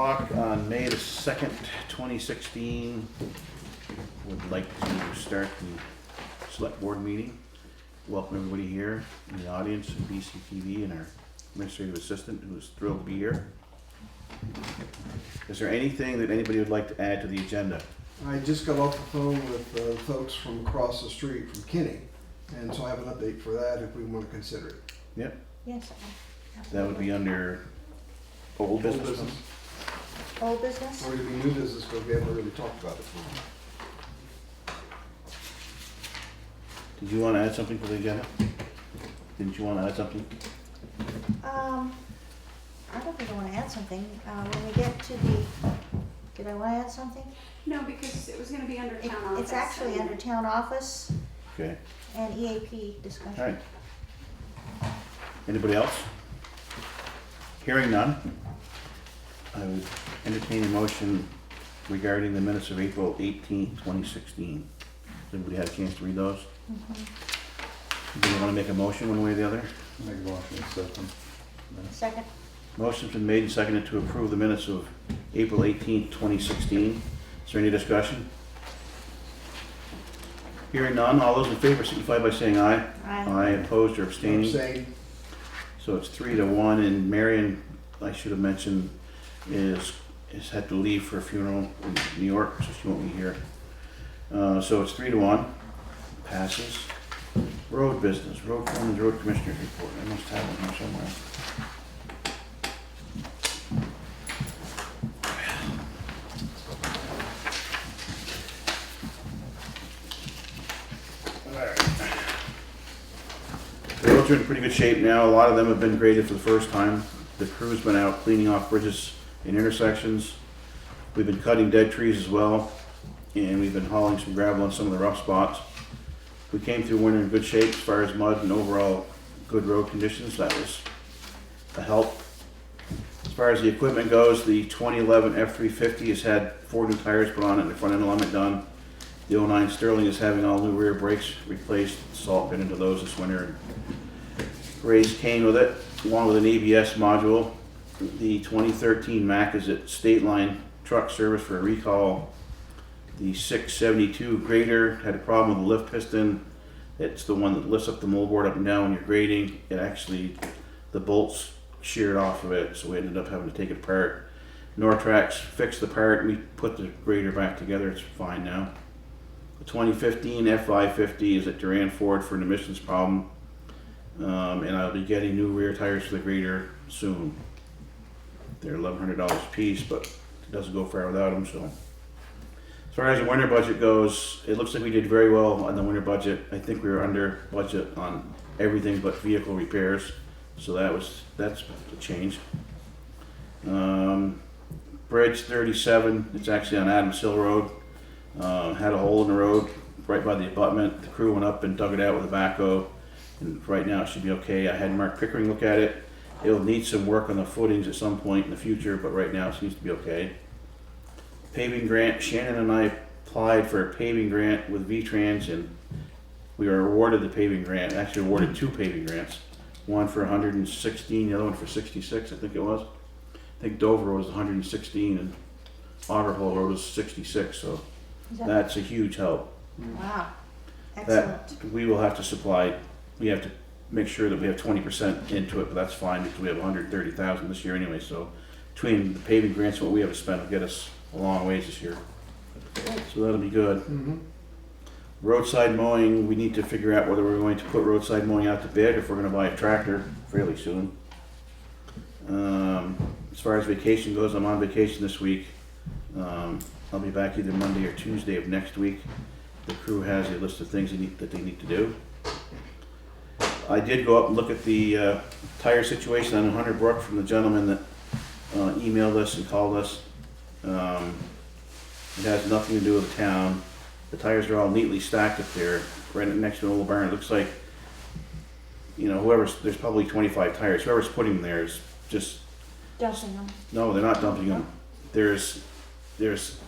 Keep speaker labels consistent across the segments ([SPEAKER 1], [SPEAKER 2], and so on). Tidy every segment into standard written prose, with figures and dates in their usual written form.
[SPEAKER 1] o'clock on May the 2nd, 2016. Would like to start the select board meeting. Welcome everybody here in the audience and BCTV and our administrative assistant who is thrilled to be here. Is there anything that anybody would like to add to the agenda?
[SPEAKER 2] I just got off the phone with folks from across the street from Kinney, and so I have an update for that if we want to consider it.
[SPEAKER 1] Yep,
[SPEAKER 3] Yes.
[SPEAKER 1] that would be under old business.
[SPEAKER 3] Old business?
[SPEAKER 2] Or it'd be new business because we haven't really talked about it.
[SPEAKER 1] Did you want to add something to the agenda? Didn't you want to add something?
[SPEAKER 3] I don't think I want to add something. When we get to the, did I want to add something?
[SPEAKER 4] No, because it was gonna be under town office.
[SPEAKER 3] It's actually under town office
[SPEAKER 1] Okay,
[SPEAKER 3] and EAP discussion.
[SPEAKER 1] all right. Anybody else? Hearing none, I would entertain a motion regarding the minutes of April 18th, 2016. Has everybody had a chance to read those? Do you want to make a motion one way or the other?
[SPEAKER 5] Make a motion to accept them.
[SPEAKER 3] Second?
[SPEAKER 1] Motion's been made and seconded to approve the minutes of April 18th, 2016. Is there any discussion? Hearing none, all those in favor signify by saying aye.
[SPEAKER 3] Aye.
[SPEAKER 1] Opposed or
[SPEAKER 2] I'm
[SPEAKER 1] abstaining?
[SPEAKER 2] saying,
[SPEAKER 1] So it's 3-1, and Marion, I should have mentioned, is had to leave for a funeral in New York, so she won't be here. So it's 3-1, passes. Road business, road foreman's road commissioner's report. I must have one here somewhere. The roads are in pretty good shape now. A lot of them have been graded for the first time. The crew's been out cleaning off bridges and intersections. We've been cutting dead trees as well, and we've been hauling some gravel on some of the rough spots. We came through winter in good shape as far as mud and overall good road conditions. That was a help. As far as the equipment goes, the 2011 F350 has had 4 new tires put on it and the front end alignment done. The 09 Sterling is having all new rear brakes replaced. Salt been into those this winter. Raised cane with it, along with an ABS module. The 2013 Mack is at State Line Truck Service for a recall. The 672 grader had a problem with the lift piston. It's the one that lifts up the moldboard up and down when you're grading. It actually, the bolts sheared off of it, so we ended up having to take it apart. Nortrax fixed the part, we put the grader back together, it's fine now. The 2015 F550 is at Durand Ford for an emissions problem. And I'll be getting new rear tires for the grader soon. They're $1,100 a piece, but it doesn't go far without them, so. As far as the winter budget goes, it looks like we did very well on the winter budget. I think we were under budget on everything but vehicle repairs, so that's a change. Bridge 37, it's actually on Adams Hill Road. Had a hole in the road right by the abutment. The crew went up and dug it out with a backhoe, and right now it should be okay. I had Mark Pickering look at it. It'll need some work on the footings at some point in the future, but right now it seems to be okay. Paving grant, Shannon and I applied for a paving grant with V-Trans, and we were awarded the paving grant, actually awarded 2 paving grants. One for 116, the other one for 66, I think it was. I think Dover was 116 and Auger Hole Road was 66, so that's a huge help.
[SPEAKER 3] Wow. Excellent.
[SPEAKER 1] That we will have to supply, we have to make sure that we have 20% into it, but that's fine because we have 130,000 this year anyway, so between the paving grants and what we have to spend will get us a long ways this year. So that'll be good. Roadside mowing, we need to figure out whether we're going to put roadside mowing out to bid or if we're going to buy a tractor fairly soon. As far as vacation goes, I'm on vacation this week. I'll be back either Monday or Tuesday of next week. The crew has a list of things that they need to do. I did go up and look at the tire situation on 100 Brook from the gentleman that emailed us and called us. It has nothing to do with the town. The tires are all neatly stacked up there, right next to an old barn. It looks like, you know, there's probably 25 tires. Whoever's putting them there is just...
[SPEAKER 3] Dumping them.
[SPEAKER 1] No, they're not dumping them. There's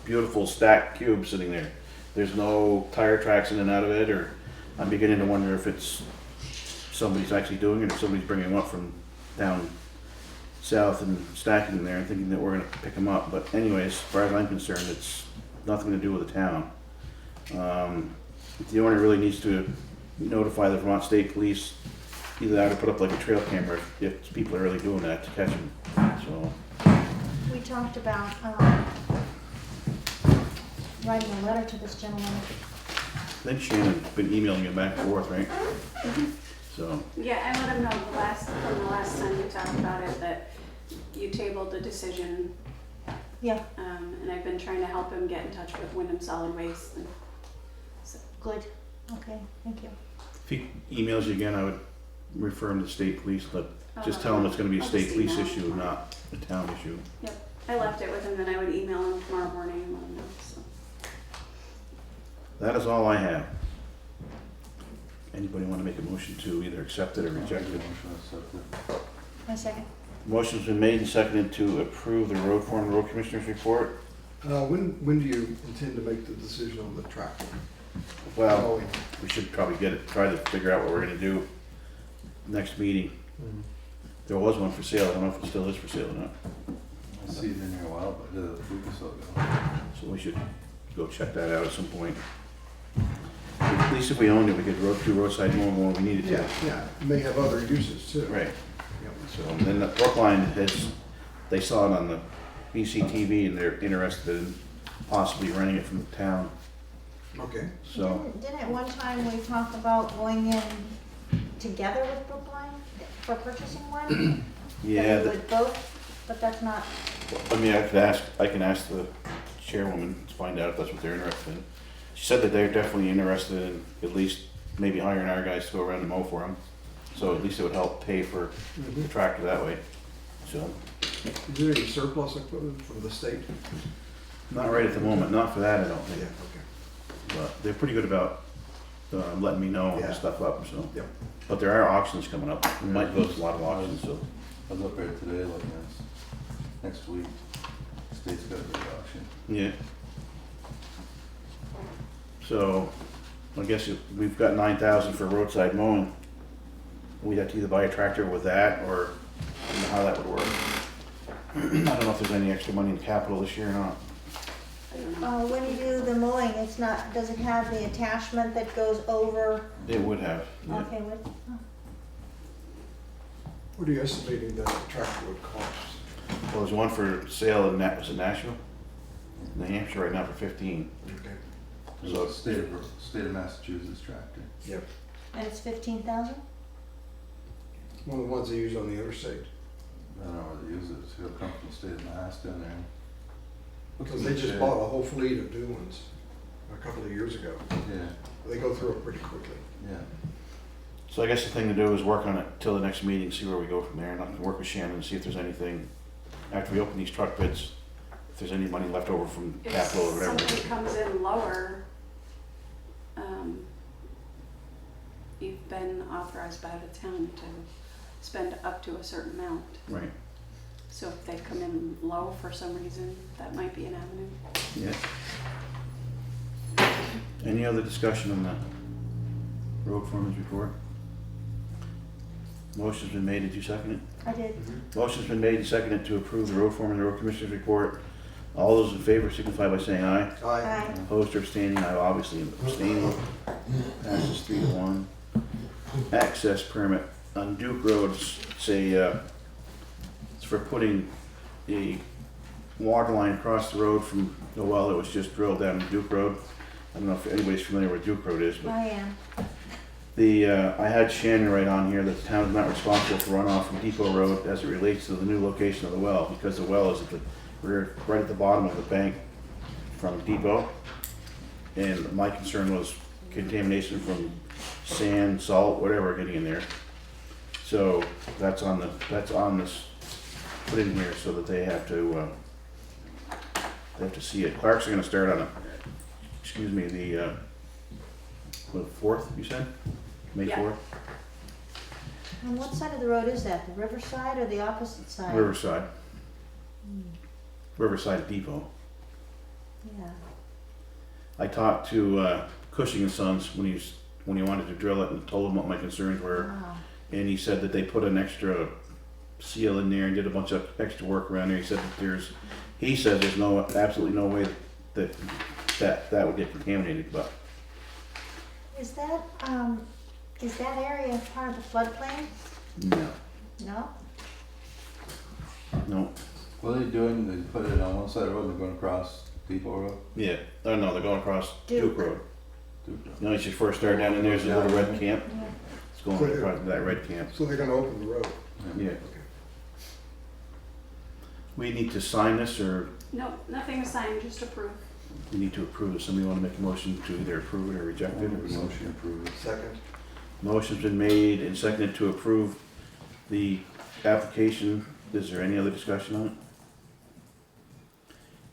[SPEAKER 1] beautiful stacked cubes sitting there. There's no tire tracks in and out of it, or I'm beginning to wonder if it's somebody's actually doing it or somebody's bringing them up from down south and stacking them there and thinking that we're gonna pick them up. But anyways, as far as I'm concerned, it's nothing to do with the town. The owner really needs to notify the Vermont State Police, either that or put up like a trail camera if people are really doing that to catch them. So,
[SPEAKER 3] We talked about, writing a letter to this gentleman.
[SPEAKER 1] then Shannon's been emailing you back and forth, right? So,
[SPEAKER 4] Yeah, I let him know from the last time we talked about it, that you tabled the decision.
[SPEAKER 3] Yeah,
[SPEAKER 4] And I've been trying to help him get in touch with Windham Solid Waste. And so,
[SPEAKER 3] good. Okay, thank you.
[SPEAKER 1] if he emails you again, I would refer him to state police, but just tell him it's gonna be a
[SPEAKER 4] I'll
[SPEAKER 1] state
[SPEAKER 4] just
[SPEAKER 1] police
[SPEAKER 4] email
[SPEAKER 1] issue,
[SPEAKER 4] him.
[SPEAKER 1] not a town issue.
[SPEAKER 4] Yep, I left it with him, then I would email him tomorrow morning and let him know, so.
[SPEAKER 1] That is all I have. Anybody wanna make a motion to either accept it or reject it?
[SPEAKER 5] Motion accepted.
[SPEAKER 3] My second.
[SPEAKER 1] Motion's been made and seconded to approve the road foreman, road commissioner's report.
[SPEAKER 2] When do you intend to make the decision on the tractor?
[SPEAKER 1] Well, we should probably try to figure out what we're gonna do next meeting. There was one for sale, I don't know if it still is for sale or not,
[SPEAKER 5] I see it in here a while, but a week or so ago.
[SPEAKER 1] so we should go check that out at some point. At least if we owned it, we could do roadside mowing when we needed to.
[SPEAKER 2] Yeah, it may have other uses too.
[SPEAKER 1] Right,
[SPEAKER 2] Yep.
[SPEAKER 1] so, and then the Brookline they saw it on the BCTV and they're interested in possibly renting it from the town,
[SPEAKER 2] Okay.
[SPEAKER 1] so.
[SPEAKER 3] Didn't at one time we talk about going in together with Brookline for purchasing one?
[SPEAKER 1] Yeah,
[SPEAKER 3] That we would both, but that's not,
[SPEAKER 1] I mean, I can ask the chairwoman to find out if that's what they're interested in. She said that they're definitely interested in at least maybe hiring our guys to go around and mow for them. So at least it would help pay for the tractor that way. So,
[SPEAKER 2] Is there any surplus equipment from the state?
[SPEAKER 1] not right at the moment, not for that, I don't
[SPEAKER 2] Yeah,
[SPEAKER 1] think.
[SPEAKER 2] okay.
[SPEAKER 1] But they're pretty good about letting me know
[SPEAKER 2] Yeah.
[SPEAKER 1] and stuff up, so.
[SPEAKER 2] Yep.
[SPEAKER 1] But there are auctions coming up. We might go to a lot of auctions, so.
[SPEAKER 5] I was up there today, like next week, state's got a big auction.
[SPEAKER 1] Yeah. So, I guess if we've got 9,000 for roadside mowing. We'd have to either buy a tractor with that, or I don't know how that would work. I don't know if there's any extra money in capital this year or not.
[SPEAKER 4] I don't know.
[SPEAKER 3] when you do the mowing, it's not, does it have the attachment that goes over?
[SPEAKER 1] It would have, yeah.
[SPEAKER 3] Okay, what,
[SPEAKER 2] What are you estimating that the tractor would cost?
[SPEAKER 1] Well, there's one for sale in was it Nashville? New Hampshire right now for 15.
[SPEAKER 2] Okay.
[SPEAKER 5] It was a state of Massachusetts tractor.
[SPEAKER 2] Yep.
[SPEAKER 3] and it's 15,000?
[SPEAKER 2] One of the ones they use on the interstate.
[SPEAKER 5] I don't know where they use it, it's gonna come from the state of Mass down there.
[SPEAKER 2] Because they just bought a whole fleet of new ones a couple of years ago.
[SPEAKER 5] Yeah,
[SPEAKER 2] They go through it pretty quickly.
[SPEAKER 5] yeah.
[SPEAKER 1] So I guess the thing to do is work on it till the next meeting, see where we go from there, and I can work with Shannon and see if there's anything, after we open these truck bids, if there's any money left over from
[SPEAKER 4] If
[SPEAKER 1] capital or whatever.
[SPEAKER 4] something comes in lower, you've been authorized by the town to spend up to a certain amount.
[SPEAKER 1] Right,
[SPEAKER 4] So if they come in low for some reason, that might be an avenue.
[SPEAKER 1] yeah. Any other discussion on the road foreman's report? Motion's been made, did you second it?
[SPEAKER 3] I did.
[SPEAKER 1] Motion's been made and seconded to approve the road foreman and road commissioner's report. All those in favor signify by saying aye.
[SPEAKER 3] Aye.
[SPEAKER 1] Opposed or abstaining, I obviously am abstaining. Passes 3-1. Access permit on Duke Road, it's for putting a water line across the road from the well that was just drilled down Duke Road. I don't know if anybody's familiar with Duke Road is, but
[SPEAKER 3] I am.
[SPEAKER 1] I had Shannon write on here that the town is not responsible for runoff from Depot Road as it relates to the new location of the well, because the well is at the rear, right at the bottom of the bank from Depot. And my concern was contamination from sand, salt, whatever getting in there. So that's on this, put in here so that they have to see it. Clark's are gonna start on the 4th, you said? May
[SPEAKER 4] Yeah.
[SPEAKER 1] 4th?
[SPEAKER 3] On what side of the road is that? The riverside or the opposite side?
[SPEAKER 1] Riverside. Riverside Depot.
[SPEAKER 3] Yeah.
[SPEAKER 1] I talked to Cushing and Sons when he wanted to drill it and told him what my concerns were.
[SPEAKER 3] Wow.
[SPEAKER 1] And he said that they put an extra seal in there and did a bunch of extra work around there. He said that he says there's absolutely no way that would get contaminated, but
[SPEAKER 3] Is that area part of the floodplain?
[SPEAKER 1] no,
[SPEAKER 3] No?
[SPEAKER 1] no.
[SPEAKER 5] What are they doing? They put it on one side of the road, they're going across Depot Road?
[SPEAKER 1] Yeah, oh no, they're going across Duke Road.
[SPEAKER 5] Duke Road.
[SPEAKER 1] You know, as you first start down in there's a little red camp.
[SPEAKER 3] Yeah.
[SPEAKER 1] It's going across to that red camp.
[SPEAKER 2] So they're gonna open the road.
[SPEAKER 1] Yeah. We need to sign this, or
[SPEAKER 4] No, nothing assigned, just approve.
[SPEAKER 1] we need to approve it. Somebody want to make a motion to either approve it or reject it? Or
[SPEAKER 5] Motion approved.
[SPEAKER 2] Second.
[SPEAKER 1] Motion's been made and seconded to approve the application. Is there any other discussion on it?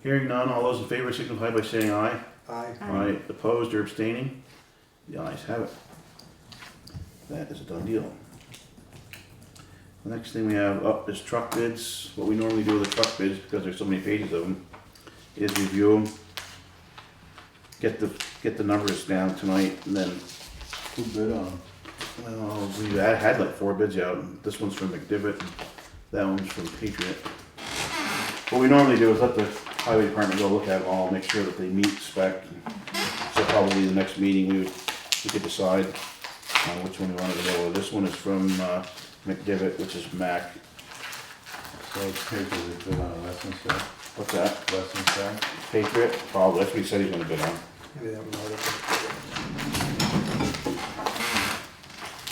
[SPEAKER 1] Hearing none, all those in favor signify by saying aye.
[SPEAKER 2] Aye.
[SPEAKER 1] Aye. Opposed or abstaining? The ayes have it. That is a done deal. The next thing we have up is truck bids. What we normally do with the truck bids, because there's so many pages of them, is review them, get the numbers down tonight, and then,
[SPEAKER 5] Who bid on them?
[SPEAKER 1] well, we had like 4 bids out. This one's from McDivitt, that one's from Patriot. What we normally do is let the highway department go look at them all, make sure that they meet spec. So probably the next meeting, we could decide which one we wanted to go with. This one is from McDivitt, which is Mac.
[SPEAKER 5] So it's paper they bid on a Westminster,
[SPEAKER 1] What's that?
[SPEAKER 5] Westminster.
[SPEAKER 1] Patriot? Probably, that's what he said he's gonna bid on.
[SPEAKER 2] Maybe they have an article.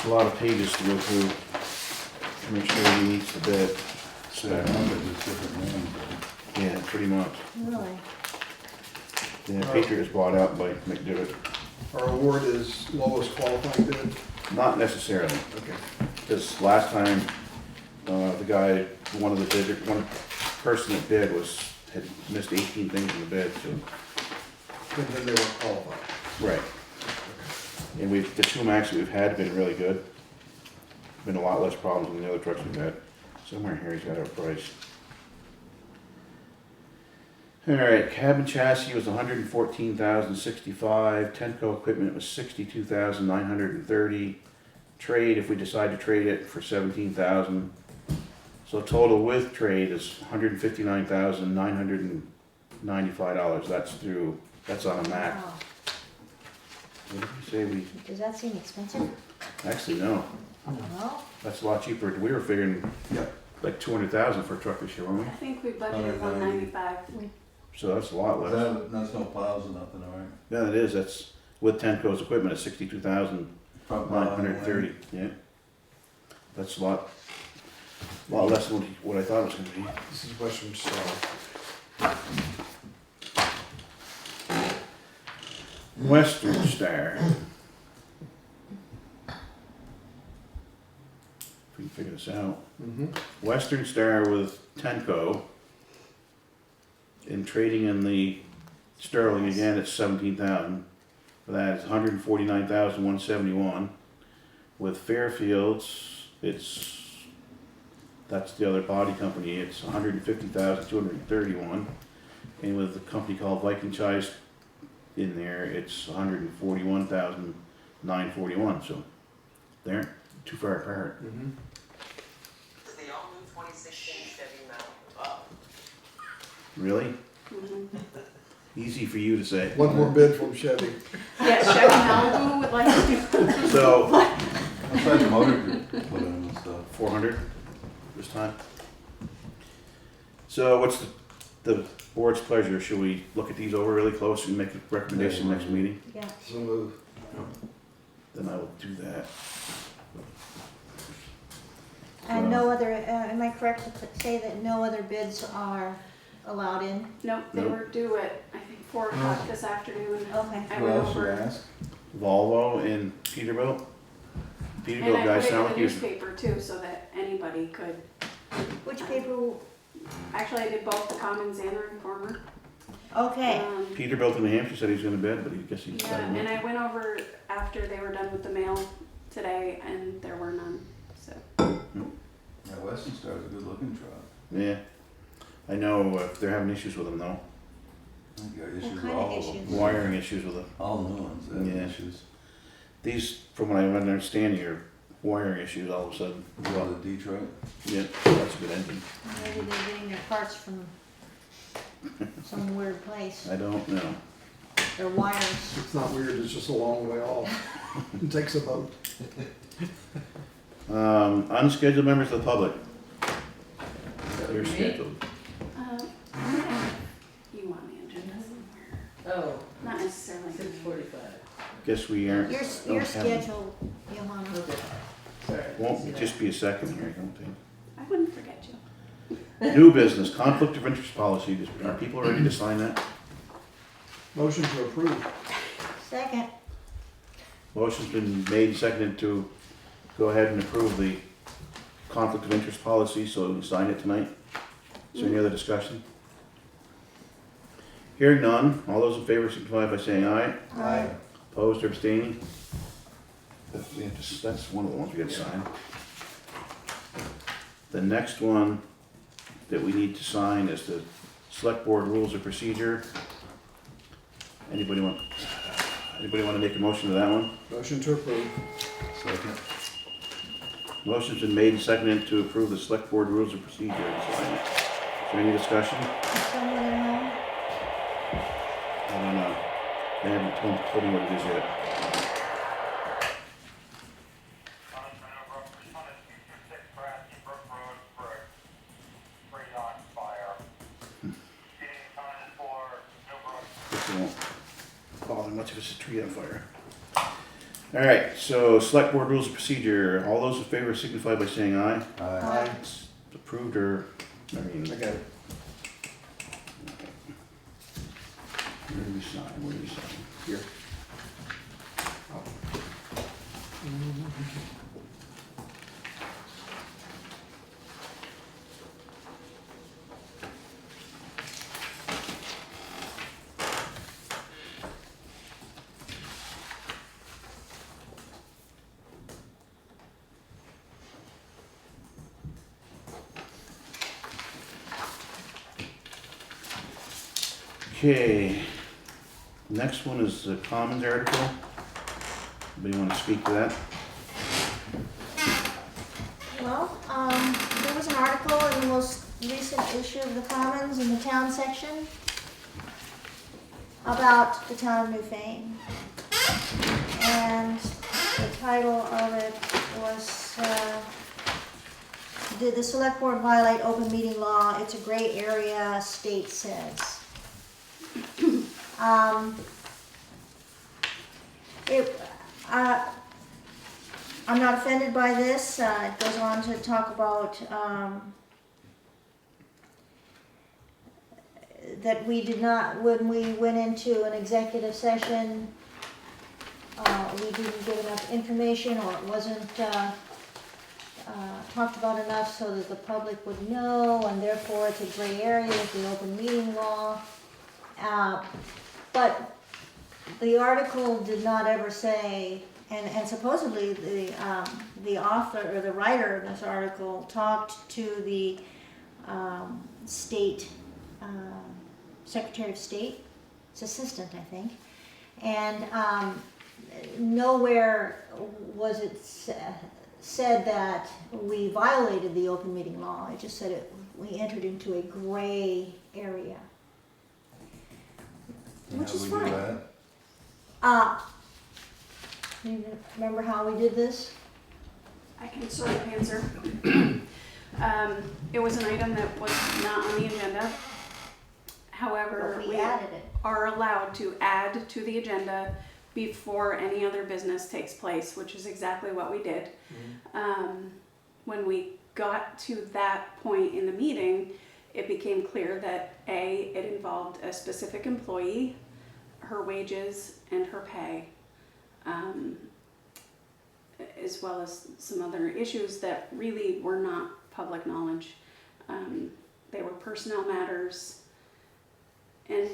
[SPEAKER 1] A lot of pages to go through, to make sure he meets the bid.
[SPEAKER 5] So I remember just different names.
[SPEAKER 1] Yeah, pretty much.
[SPEAKER 3] Really?
[SPEAKER 1] Yeah, Patriot is bought out by McDivitt.
[SPEAKER 2] Our award is lowest qualifying bid.
[SPEAKER 1] Not necessarily,
[SPEAKER 2] Okay.
[SPEAKER 1] because last time, the guy, one person that bid had missed 18 things in the bid, so.
[SPEAKER 2] Then they weren't qualified.
[SPEAKER 1] Right. And the 2 Macs that we've had have been really good. Been a lot less problems than the other trucks we've had. Somewhere here he's got our price. Alright, cabin chassis was $114,065, Tenco equipment was $62,930. Trade, if we decide to trade it, for $17,000. So total with trade is $159,995. That's on a Mac.
[SPEAKER 3] Wow.
[SPEAKER 1] What did you say
[SPEAKER 3] Does that seem expensive?
[SPEAKER 1] actually, no,
[SPEAKER 3] No?
[SPEAKER 1] that's a lot cheaper. We were figuring
[SPEAKER 2] Yep.
[SPEAKER 1] like 200,000 for a truck this year, weren't we?
[SPEAKER 4] I think we budgeted 195.
[SPEAKER 1] So that's a lot less.
[SPEAKER 5] That's no plows or nothing, all right?
[SPEAKER 1] Yeah, it is. That's with Tenco's equipment at 62,930.
[SPEAKER 5] Front plow anyway.
[SPEAKER 1] Yeah, that's a lot less than what I thought it was going to be.
[SPEAKER 2] This is Western Star.
[SPEAKER 1] Western Star. If we can figure this out.
[SPEAKER 2] Mm-hmm.
[SPEAKER 1] Western Star with Tenco. And trading in the Sterling again, it's 17,000. For that, it's 149,171. With Fairfields, that's the other body company. It's 150,231. And with the company called Viking Chise in there, it's 141,941. So they're too far apart.
[SPEAKER 2] Mm-hmm.
[SPEAKER 6] The all-new 2016 Chevy Malibu.
[SPEAKER 1] Really?
[SPEAKER 4] Mhm.
[SPEAKER 1] Easy for you to say.
[SPEAKER 2] One more bid from Chevy.
[SPEAKER 4] Yeah, Chevy Malibu would like to do.
[SPEAKER 1] So
[SPEAKER 5] Outside the motor group put in and stuff.
[SPEAKER 1] 400 this time. So what's the board's pleasure? Should we look at these over really close and make a recommendation next meeting?
[SPEAKER 3] Yeah.
[SPEAKER 2] So move.
[SPEAKER 1] Then I will do that.
[SPEAKER 3] And no other, am I correct to say that no other bids are allowed in?
[SPEAKER 4] Nope, they
[SPEAKER 1] Nope.
[SPEAKER 4] were due at, I think, 4 o'clock this afternoon.
[SPEAKER 3] Okay.
[SPEAKER 4] I
[SPEAKER 5] Who
[SPEAKER 4] went
[SPEAKER 5] else should I
[SPEAKER 4] over,
[SPEAKER 5] ask?
[SPEAKER 1] Volvo and Peterbilt.
[SPEAKER 4] and
[SPEAKER 1] Peterbilt
[SPEAKER 4] I
[SPEAKER 1] guys
[SPEAKER 4] put it
[SPEAKER 1] sound
[SPEAKER 4] in
[SPEAKER 1] like
[SPEAKER 4] the
[SPEAKER 1] you.
[SPEAKER 4] newspaper too, so that anybody could.
[SPEAKER 3] Which paper?
[SPEAKER 4] Actually, I did both the Commons and the Reformer.
[SPEAKER 3] Okay.
[SPEAKER 1] Peterbilt in New Hampshire said he's gonna bid, but I guess he's
[SPEAKER 4] Yeah,
[SPEAKER 1] decided
[SPEAKER 4] and
[SPEAKER 1] not.
[SPEAKER 4] I went over after they were done with the mail today, and there were none, so.
[SPEAKER 5] Yeah, Western Star is a good looking truck.
[SPEAKER 1] Yeah. I know they're having issues with them though.
[SPEAKER 5] I think you got issues with
[SPEAKER 3] kind of
[SPEAKER 5] all of
[SPEAKER 3] issues?
[SPEAKER 5] them.
[SPEAKER 1] Wiring issues with them.
[SPEAKER 5] All new ones, they have
[SPEAKER 1] Yeah.
[SPEAKER 5] issues.
[SPEAKER 1] These, from what I understand here, wiring issues all of a sudden.
[SPEAKER 5] Well, the Detroit.
[SPEAKER 1] Yeah, that's a good engine.
[SPEAKER 3] Maybe they're getting their parts from some weird place.
[SPEAKER 1] I don't know.
[SPEAKER 3] Their wires.
[SPEAKER 2] It's not weird, it's just a long way off. It takes a boat.
[SPEAKER 1] Unscheduled members of the public. They're
[SPEAKER 7] Me?
[SPEAKER 1] scheduled.
[SPEAKER 4] You want the agenda somewhere?
[SPEAKER 7] Oh,
[SPEAKER 4] Not necessarily.
[SPEAKER 7] 6:45.
[SPEAKER 1] Guess we aren't.
[SPEAKER 3] You're
[SPEAKER 1] don't have-
[SPEAKER 3] scheduled, Johanna.
[SPEAKER 7] Okay. Sorry.
[SPEAKER 1] Won't just be a second here, I don't think.
[SPEAKER 4] I wouldn't forget you.
[SPEAKER 1] New business, conflict of interest policy. Are people ready to sign that?
[SPEAKER 2] Motion to approve.
[SPEAKER 3] Second.
[SPEAKER 1] Motion's been made and seconded to go ahead and approve the conflict of interest policy, so we sign it tonight. Is there any other discussion? Hearing none, all those in favor signify by saying aye.
[SPEAKER 3] Aye.
[SPEAKER 1] Opposed or abstaining? That's one of the ones we gotta sign. The next one that we need to sign is the select board rules of procedure. Anybody want to make a motion to that one?
[SPEAKER 2] Motion to approve.
[SPEAKER 5] Second.
[SPEAKER 1] Motion's been made and seconded to approve the select board rules of procedure. Is there any discussion?
[SPEAKER 3] Somebody know?
[SPEAKER 1] I don't know. They haven't told me what it is yet.
[SPEAKER 8] Brook Road, Brook, free on fire. Getting time for Newbrook.
[SPEAKER 1] Guess it won't bother much if it's a tree on fire. Alright, so select board rules of procedure. All those in favor signify by saying aye.
[SPEAKER 5] Aye.
[SPEAKER 1] It's approved or, I mean,
[SPEAKER 2] I got it.
[SPEAKER 1] where do we sign? Where do we sign?
[SPEAKER 2] Here.
[SPEAKER 1] Okay, next one is the Commons article. Anybody want to speak to that?
[SPEAKER 3] Well, there was an article in the most recent issue of the Commons in the town section about the town of Newfane. And the title of it was, did the select board violate open meeting law? It's a gray area, state says. I'm not offended by this. It goes on to talk about that we did not, when we went into an executive session, we didn't get enough information, or it wasn't talked about enough so that the public would know, and therefore it's a gray area with the open meeting law. But the article did not ever say, and supposedly the author or the writer of this article talked to the state Secretary of State, his assistant, I think, and nowhere was it said that we violated the open meeting law. It just said we entered into a gray area. Which is
[SPEAKER 5] How do we do
[SPEAKER 3] fine.
[SPEAKER 5] that?
[SPEAKER 3] You remember how we did this?
[SPEAKER 4] I can sort of answer. It was an item that was not on the agenda. However,
[SPEAKER 3] But we
[SPEAKER 4] we
[SPEAKER 3] added it.
[SPEAKER 4] are allowed to add to the agenda before any other business takes place, which is exactly what we did. When we got to that point in the meeting, it became clear that A, it involved a specific employee, her wages and her pay, as well as some other issues that really were not public knowledge. They were personnel matters and,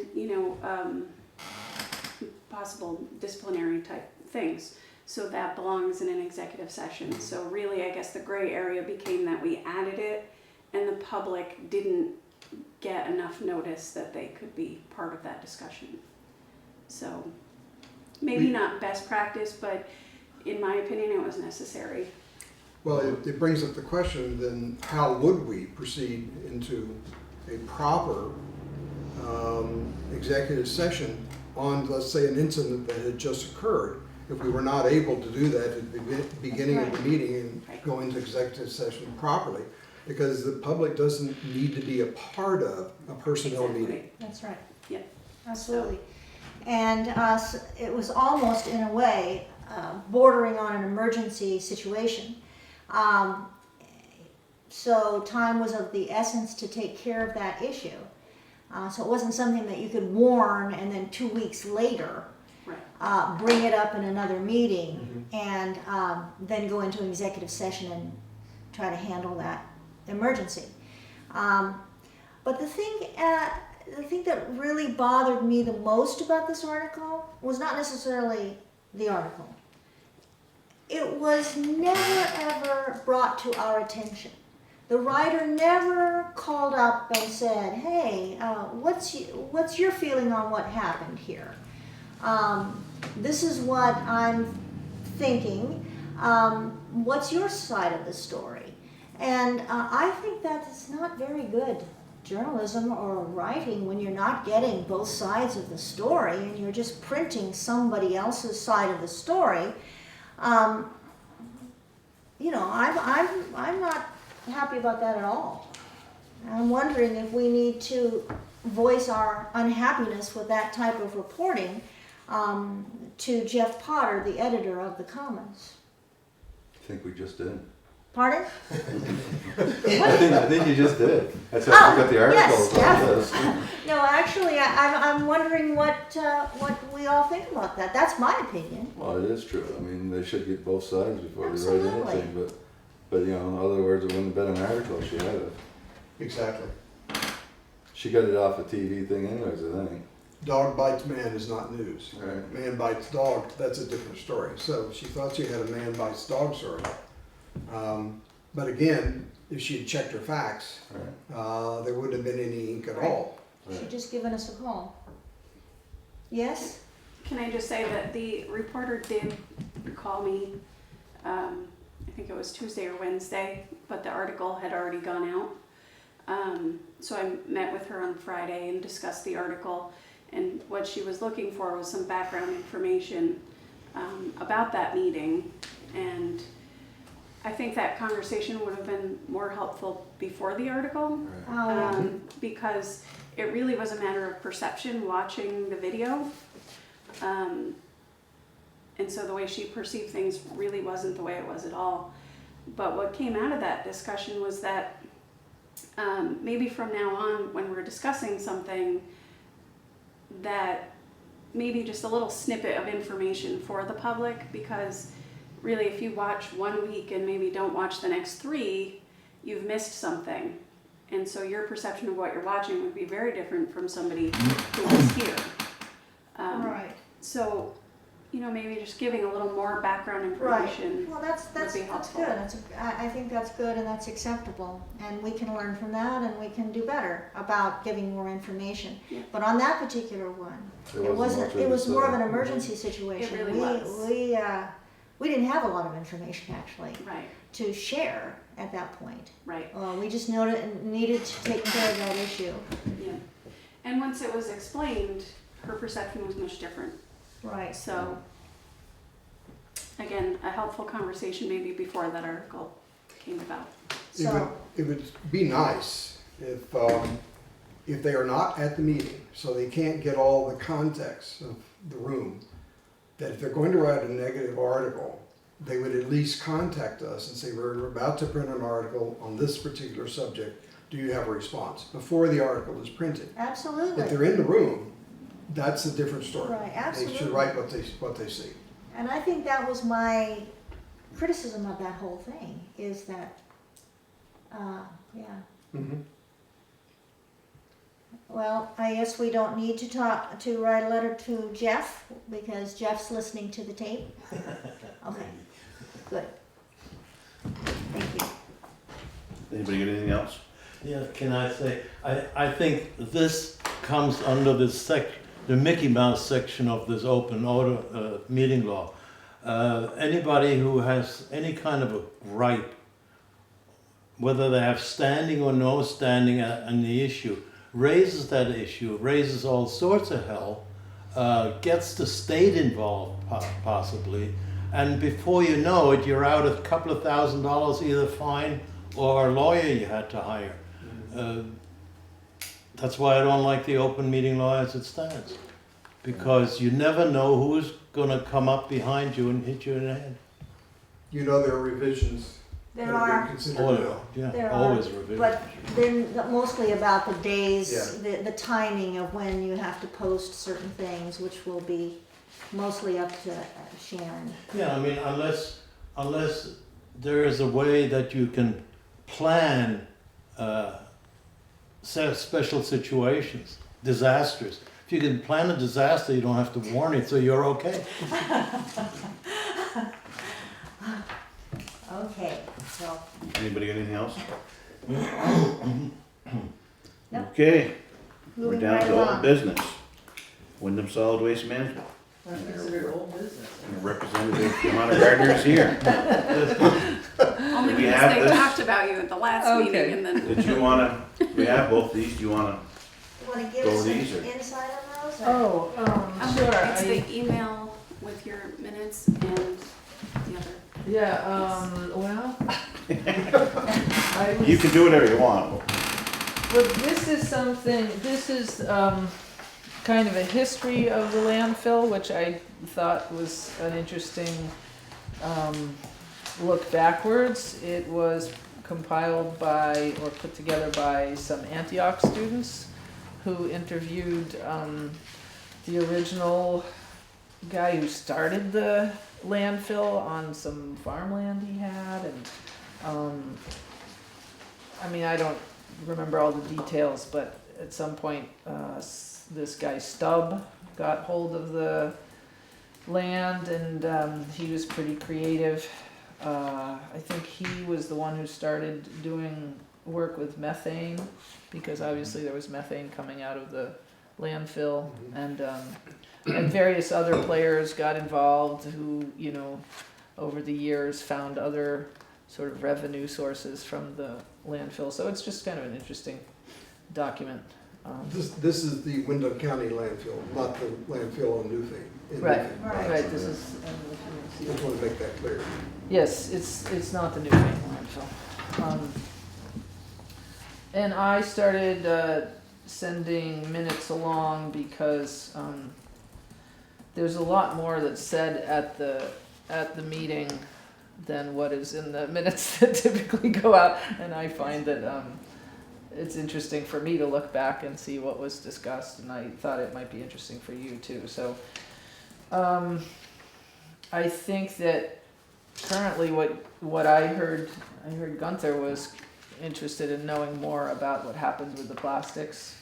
[SPEAKER 4] possible disciplinary type things. So that belongs in an executive session. So really, I guess the gray area became that we added it and the public didn't get enough notice that they could be part of that discussion. So maybe not best practice, but in my opinion, it was necessary.
[SPEAKER 2] Well, it brings up the question, then how would we proceed into a proper executive session on, let's say, an incident that had just occurred? If we were not able to do that at the beginning of the meeting and go into executive session properly, because the public doesn't need to be a part of a personnel meeting.
[SPEAKER 3] That's right.
[SPEAKER 4] Yeah.
[SPEAKER 3] Absolutely. And it was almost, in a way, bordering on an emergency situation. So time was of the essence to take care of that issue. So it wasn't something that you could warn and then 2 weeks later bring it up in another meeting and then go into an executive session and try to handle that emergency. But the thing that really bothered me the most about this article was not necessarily the article. It was never ever brought to our attention. The writer never called up and said, "Hey, what's your feeling on what happened here? This is what I'm thinking. What's your side of the story?" And I think that is not very good journalism or writing when you're not getting both sides of the story and you're just printing somebody else's side of the story. I'm not happy about that at all. I'm wondering if we need to voice our unhappiness with that type of reporting to Jeff Potter, the editor of the Commons.
[SPEAKER 5] I think we just did.
[SPEAKER 3] Pardon?
[SPEAKER 5] I think you just did. That's how we got the articles
[SPEAKER 3] yes,
[SPEAKER 5] on this.
[SPEAKER 3] No, actually, I'm wondering what we all think about that. That's my opinion.
[SPEAKER 5] Well, it is true. I mean, they should get both sides before
[SPEAKER 3] Absolutely.
[SPEAKER 5] they write anything. But in other words, it wouldn't have been an article. She had it.
[SPEAKER 2] Exactly.
[SPEAKER 5] She got it off a TV thing anyways, I think.
[SPEAKER 2] Dog bites man is not news.
[SPEAKER 5] Right.
[SPEAKER 2] Man bites dog, that's a different story. So she thought she had a man bites dog story. But again, if she had checked her facts,
[SPEAKER 5] Right.
[SPEAKER 2] there wouldn't have been any ink at
[SPEAKER 3] Right.
[SPEAKER 2] all.
[SPEAKER 3] She'd just given us a call. Yes?
[SPEAKER 4] Can I just say that the reporter did call me, I think it was Tuesday or Wednesday, but the article had already gone out. So I met with her on Friday and discussed the article, and what she was looking for was some background information about that meeting, and I think that conversation would have been more helpful before the article, because it really was a matter of perception watching the video. And so the way she perceived things really wasn't the way it was at all. But what came out of that discussion was that maybe from now on, when we're discussing something, that maybe just a little snippet of information for the public, because really if you watch 1 week and maybe don't watch the next 3, you've missed something. And so your perception of what you're watching would be very different from somebody who was here.
[SPEAKER 3] Right.
[SPEAKER 4] So, maybe just giving a little more background information.
[SPEAKER 3] Right. Well, that's
[SPEAKER 4] would be
[SPEAKER 3] good.
[SPEAKER 4] helpful.
[SPEAKER 3] I think that's good and that's acceptable, and we can learn from that, and we can do better about giving more information.
[SPEAKER 4] Yeah.
[SPEAKER 3] But on that particular one,
[SPEAKER 5] There wasn't much
[SPEAKER 3] It was more of an
[SPEAKER 5] say.
[SPEAKER 3] emergency situation.
[SPEAKER 4] It really was.
[SPEAKER 3] We didn't have a lot of information actually
[SPEAKER 4] Right,
[SPEAKER 3] to share at that point.
[SPEAKER 4] right,
[SPEAKER 3] We just needed to take care of that issue.
[SPEAKER 4] yeah. And once it was explained, her perception was much different.
[SPEAKER 3] Right.
[SPEAKER 4] So, again, a helpful conversation maybe before that article came about.
[SPEAKER 2] It would be nice if they are not at the meeting, so they can't get all the context of the room, that if they're going to write a negative article, they would at least contact us and say, we're about to print an article on this particular subject. Do you have a response? Before the article is printed.
[SPEAKER 3] Absolutely.
[SPEAKER 2] If they're in the room, that's a different story.
[SPEAKER 3] Right, absolutely.
[SPEAKER 2] They should write what they see.
[SPEAKER 3] And I think that was my criticism of that whole thing, is that,
[SPEAKER 2] Mm-hmm.
[SPEAKER 3] Well, I guess we don't need to write a letter to Jeff, because Jeff's listening to the tape. Okay, good. Thank you.
[SPEAKER 1] Anybody got anything else?
[SPEAKER 7] Yeah, can I say, I think this comes under this the Mickey Mouse section of this open order meeting law. Anybody who has any kind of a gripe, whether they have standing or no standing on the issue, raises that issue, raises all sorts of hell, gets the state involved possibly, and before you know it, you're out a couple of $1,000 either fine or a lawyer you had to hire. That's why I don't like the open meeting law as it stands, because you never know who's going to come up behind you and hit you in the head.
[SPEAKER 2] You know, there are revisions that
[SPEAKER 3] There
[SPEAKER 2] are
[SPEAKER 3] are,
[SPEAKER 2] being considered now.
[SPEAKER 7] Yeah,
[SPEAKER 3] There
[SPEAKER 7] always
[SPEAKER 3] are,
[SPEAKER 7] revision.
[SPEAKER 3] but they're mostly about the days,
[SPEAKER 2] Yeah.
[SPEAKER 3] the timing of when you have to post certain things, which will be mostly up to Sharon.
[SPEAKER 7] Yeah, I mean, unless there is a way that you can plan special situations, disasters. If you can plan a disaster, you don't have to warn it, so you're okay.
[SPEAKER 3] Okay, so,
[SPEAKER 1] Anybody got anything else?
[SPEAKER 3] No.
[SPEAKER 1] Okay, we're
[SPEAKER 3] moving
[SPEAKER 1] down
[SPEAKER 3] right
[SPEAKER 1] to old
[SPEAKER 3] along.
[SPEAKER 1] business. Windham Solid Waste Management.
[SPEAKER 9] That's considered old business.
[SPEAKER 1] Representative Johanna Gardner is here.
[SPEAKER 4] Only
[SPEAKER 1] We
[SPEAKER 4] because
[SPEAKER 1] have
[SPEAKER 4] they
[SPEAKER 1] this.
[SPEAKER 4] talked about you at the last
[SPEAKER 9] Okay.
[SPEAKER 4] meeting and then.
[SPEAKER 1] Did you wanna, we have both these, do you wanna,
[SPEAKER 3] You wanna give
[SPEAKER 1] Go
[SPEAKER 3] us
[SPEAKER 1] with these,
[SPEAKER 3] an
[SPEAKER 1] or-
[SPEAKER 3] insight on those? or-
[SPEAKER 9] Oh, sure.
[SPEAKER 4] It's the email with your minutes and the other.
[SPEAKER 9] Well, I was,
[SPEAKER 1] you can do whatever you want.
[SPEAKER 9] but this is something, this is, kind of a history of the landfill, which I thought was an interesting, look backwards. It was compiled by, or put together by some Antioch students who interviewed, the original guy who started the landfill on some farmland he had, and I mean, I don't remember all the details, but at some point this guy Stubb got hold of the land, and he was pretty creative. I think he was the one who started doing work with methane, because obviously there was methane coming out of the landfill, and various other players got involved who, you know, over the years found other sort of revenue sources from the landfill. So it's just kind of an interesting document.
[SPEAKER 2] This is the Windham County landfill, not the landfill on Newfane. in
[SPEAKER 9] Right,
[SPEAKER 2] Newfane.
[SPEAKER 3] Right.
[SPEAKER 9] right, this is, I don't know if you can see
[SPEAKER 2] Just want to make that clear.
[SPEAKER 9] Yes, it's not the Newfane landfill. And I started sending minutes along because there's a lot more that's said at the meeting than what is in the minutes that typically go out, and I find that it's interesting for me to look back and see what was discussed, and I thought it might be interesting for you too. So I think that currently what I heard Gunther was interested in knowing more about what happened with the plastics.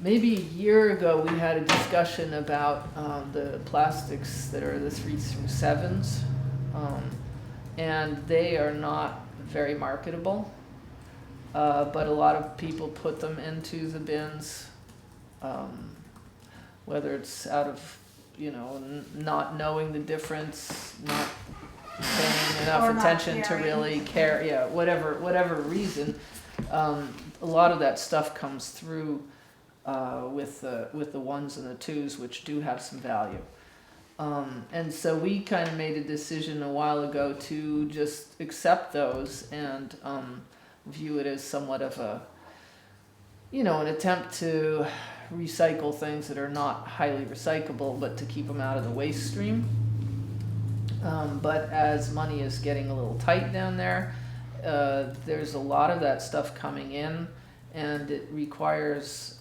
[SPEAKER 9] Maybe a year ago we had a discussion about the plastics that are the 3 through 7s, and they are not very marketable, but a lot of people put them into the bins, whether it's out of, you know, not knowing the difference, not paying enough
[SPEAKER 3] Or not
[SPEAKER 9] attention to
[SPEAKER 3] caring.
[SPEAKER 9] really care, yeah, whatever reason. A lot of that stuff comes through with the 1s and the 2s, which do have some value. And so we kind of made a decision a while ago to just accept those and view it as somewhat of a, you know, an attempt to recycle things that are not highly recyclable, but to keep them out of the waste stream. But as money is getting a little tight down there, there's a lot of that stuff coming in, and it requires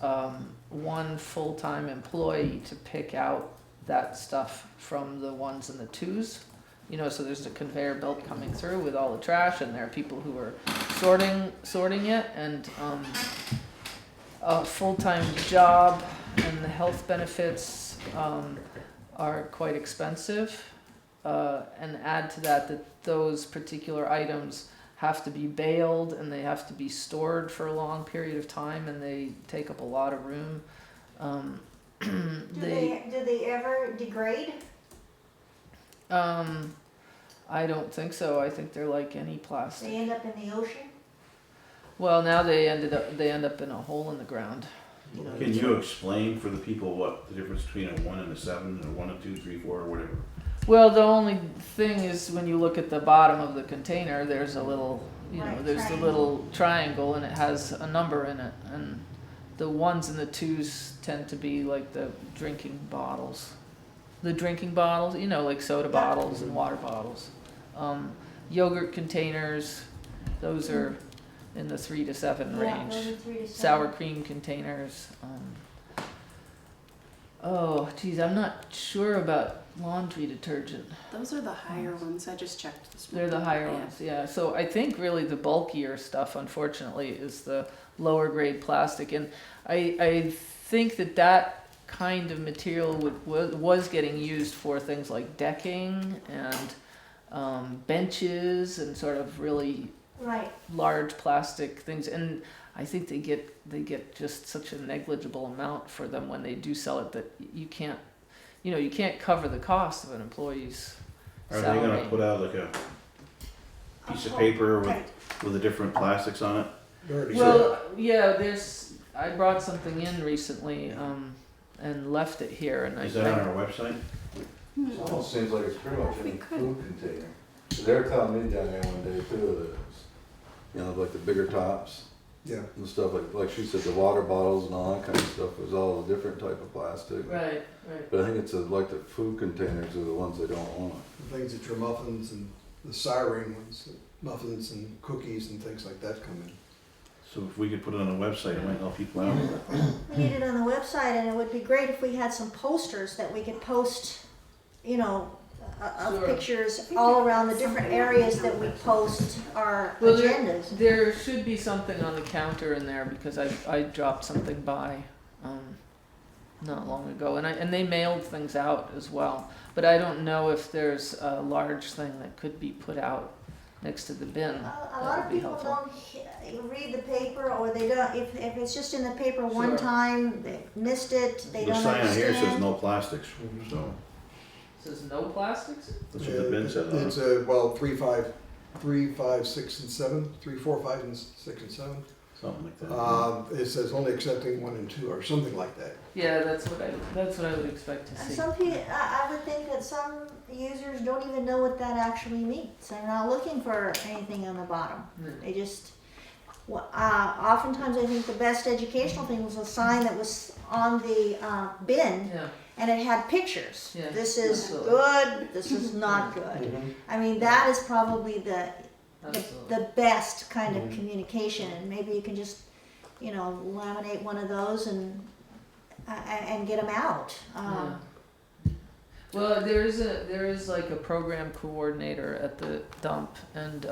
[SPEAKER 9] one full-time employee to pick out that stuff from the 1s and the 2s. You know, so there's a conveyor belt coming through with all the trash, and there are people who are sorting it, and a full-time job and the health benefits are quite expensive. And add to that those particular items have to be baled, and they have to be stored for a long period of time, and they take up a lot of room.
[SPEAKER 3] Do they ever degrade?
[SPEAKER 9] I don't think so. I think they're like any plastic.
[SPEAKER 3] They end up in the ocean?
[SPEAKER 9] Well, now they end up in a hole in the ground. You know,
[SPEAKER 1] Can you explain for the people what the difference between a 1 and a 7, or 1, 2, 3, 4, or whatever?
[SPEAKER 9] well, the only thing is when you look at the bottom of the container, there's a little,
[SPEAKER 3] Right,
[SPEAKER 9] there's the little triangle and it has a number in it. And the 1s and the 2s tend to be like the drinking bottles. The drinking bottles, like soda bottles and water bottles. Yogurt containers, those are in the 3 to 7
[SPEAKER 3] Yeah,
[SPEAKER 9] range.
[SPEAKER 3] those are 3 to 7.
[SPEAKER 9] Sour cream containers. Oh, geez, I'm not sure about laundry detergent.
[SPEAKER 4] Those are the higher ones. I just checked this
[SPEAKER 9] They're
[SPEAKER 4] morning.
[SPEAKER 9] the higher
[SPEAKER 4] Yeah.
[SPEAKER 9] ones, yeah. So I think really the bulkier stuff, unfortunately, is the lower grade plastic. And I think that kind of material was getting used for things like decking and benches and sort of really
[SPEAKER 3] Right.
[SPEAKER 9] large plastic things. And I think they get just such a negligible amount for them when they do sell it that you can't cover the cost of an employee's
[SPEAKER 1] Are
[SPEAKER 9] salary.
[SPEAKER 1] they gonna put out like a piece of paper
[SPEAKER 3] Right.
[SPEAKER 1] with the different plastics on it?
[SPEAKER 2] They already said
[SPEAKER 9] Well, yeah, I brought something in recently, and left it here, and
[SPEAKER 1] Is that on our website?
[SPEAKER 5] It almost seems like it's pretty much
[SPEAKER 4] We
[SPEAKER 5] any
[SPEAKER 4] could.
[SPEAKER 5] food container. They were telling me down there one day too, that like the bigger tops
[SPEAKER 2] yeah.
[SPEAKER 5] and stuff, like she said, the water bottles and all that kind of stuff was all a different type of plastic.
[SPEAKER 9] Right.
[SPEAKER 5] But I think it's like the food containers are the ones they don't want.
[SPEAKER 2] The things that your muffins and the siren ones, the muffins and cookies and things like that come in.
[SPEAKER 1] So if we could put it on the website, it might help people out.
[SPEAKER 3] We need it on the website, and it would be great if we had some posters that we could post, of
[SPEAKER 9] Sure.
[SPEAKER 3] pictures all around the different areas that we post our
[SPEAKER 9] Well,
[SPEAKER 3] agendas.
[SPEAKER 9] There should be something on the counter in there because I dropped something by not long ago, and they mailed things out as well. But I don't know if there's a large thing that could be put out next to the bin.
[SPEAKER 3] A
[SPEAKER 9] That
[SPEAKER 3] lot
[SPEAKER 9] would
[SPEAKER 3] of
[SPEAKER 9] be
[SPEAKER 3] people
[SPEAKER 9] helpful.
[SPEAKER 3] don't read the paper, or they don't, if it's just in the paper one
[SPEAKER 9] Sure.
[SPEAKER 3] time, they missed it, they
[SPEAKER 1] The
[SPEAKER 3] don't
[SPEAKER 1] sign on here says
[SPEAKER 3] understand.
[SPEAKER 1] no plastics,
[SPEAKER 2] Mhm.
[SPEAKER 1] so
[SPEAKER 9] Says no plastics?
[SPEAKER 1] that's what the bin says on
[SPEAKER 2] It's
[SPEAKER 1] it.
[SPEAKER 2] 3, 5, 6, and 7. 3, 4, 5, and 6, and 7.
[SPEAKER 1] Something like that.
[SPEAKER 2] It says only accepting 1 and 2, or something like that.
[SPEAKER 9] Yeah, that's what I would expect to
[SPEAKER 3] And
[SPEAKER 9] see.
[SPEAKER 3] some people, I would think that some users don't even know what that actually means. They're not looking for anything on the bottom.
[SPEAKER 9] Mm.
[SPEAKER 3] They just, oftentimes I think the best educational thing was a sign that was on the bin,
[SPEAKER 9] Yeah.
[SPEAKER 3] and it had pictures.
[SPEAKER 9] Yeah,
[SPEAKER 3] This is
[SPEAKER 9] absolutely.
[SPEAKER 3] good, this is not good. I mean, that is probably the
[SPEAKER 9] Absolutely.
[SPEAKER 3] best kind of communication, and maybe you can just, laminate one of those and get them out.
[SPEAKER 9] Yeah. Well, there is like a program coordinator at the dump, and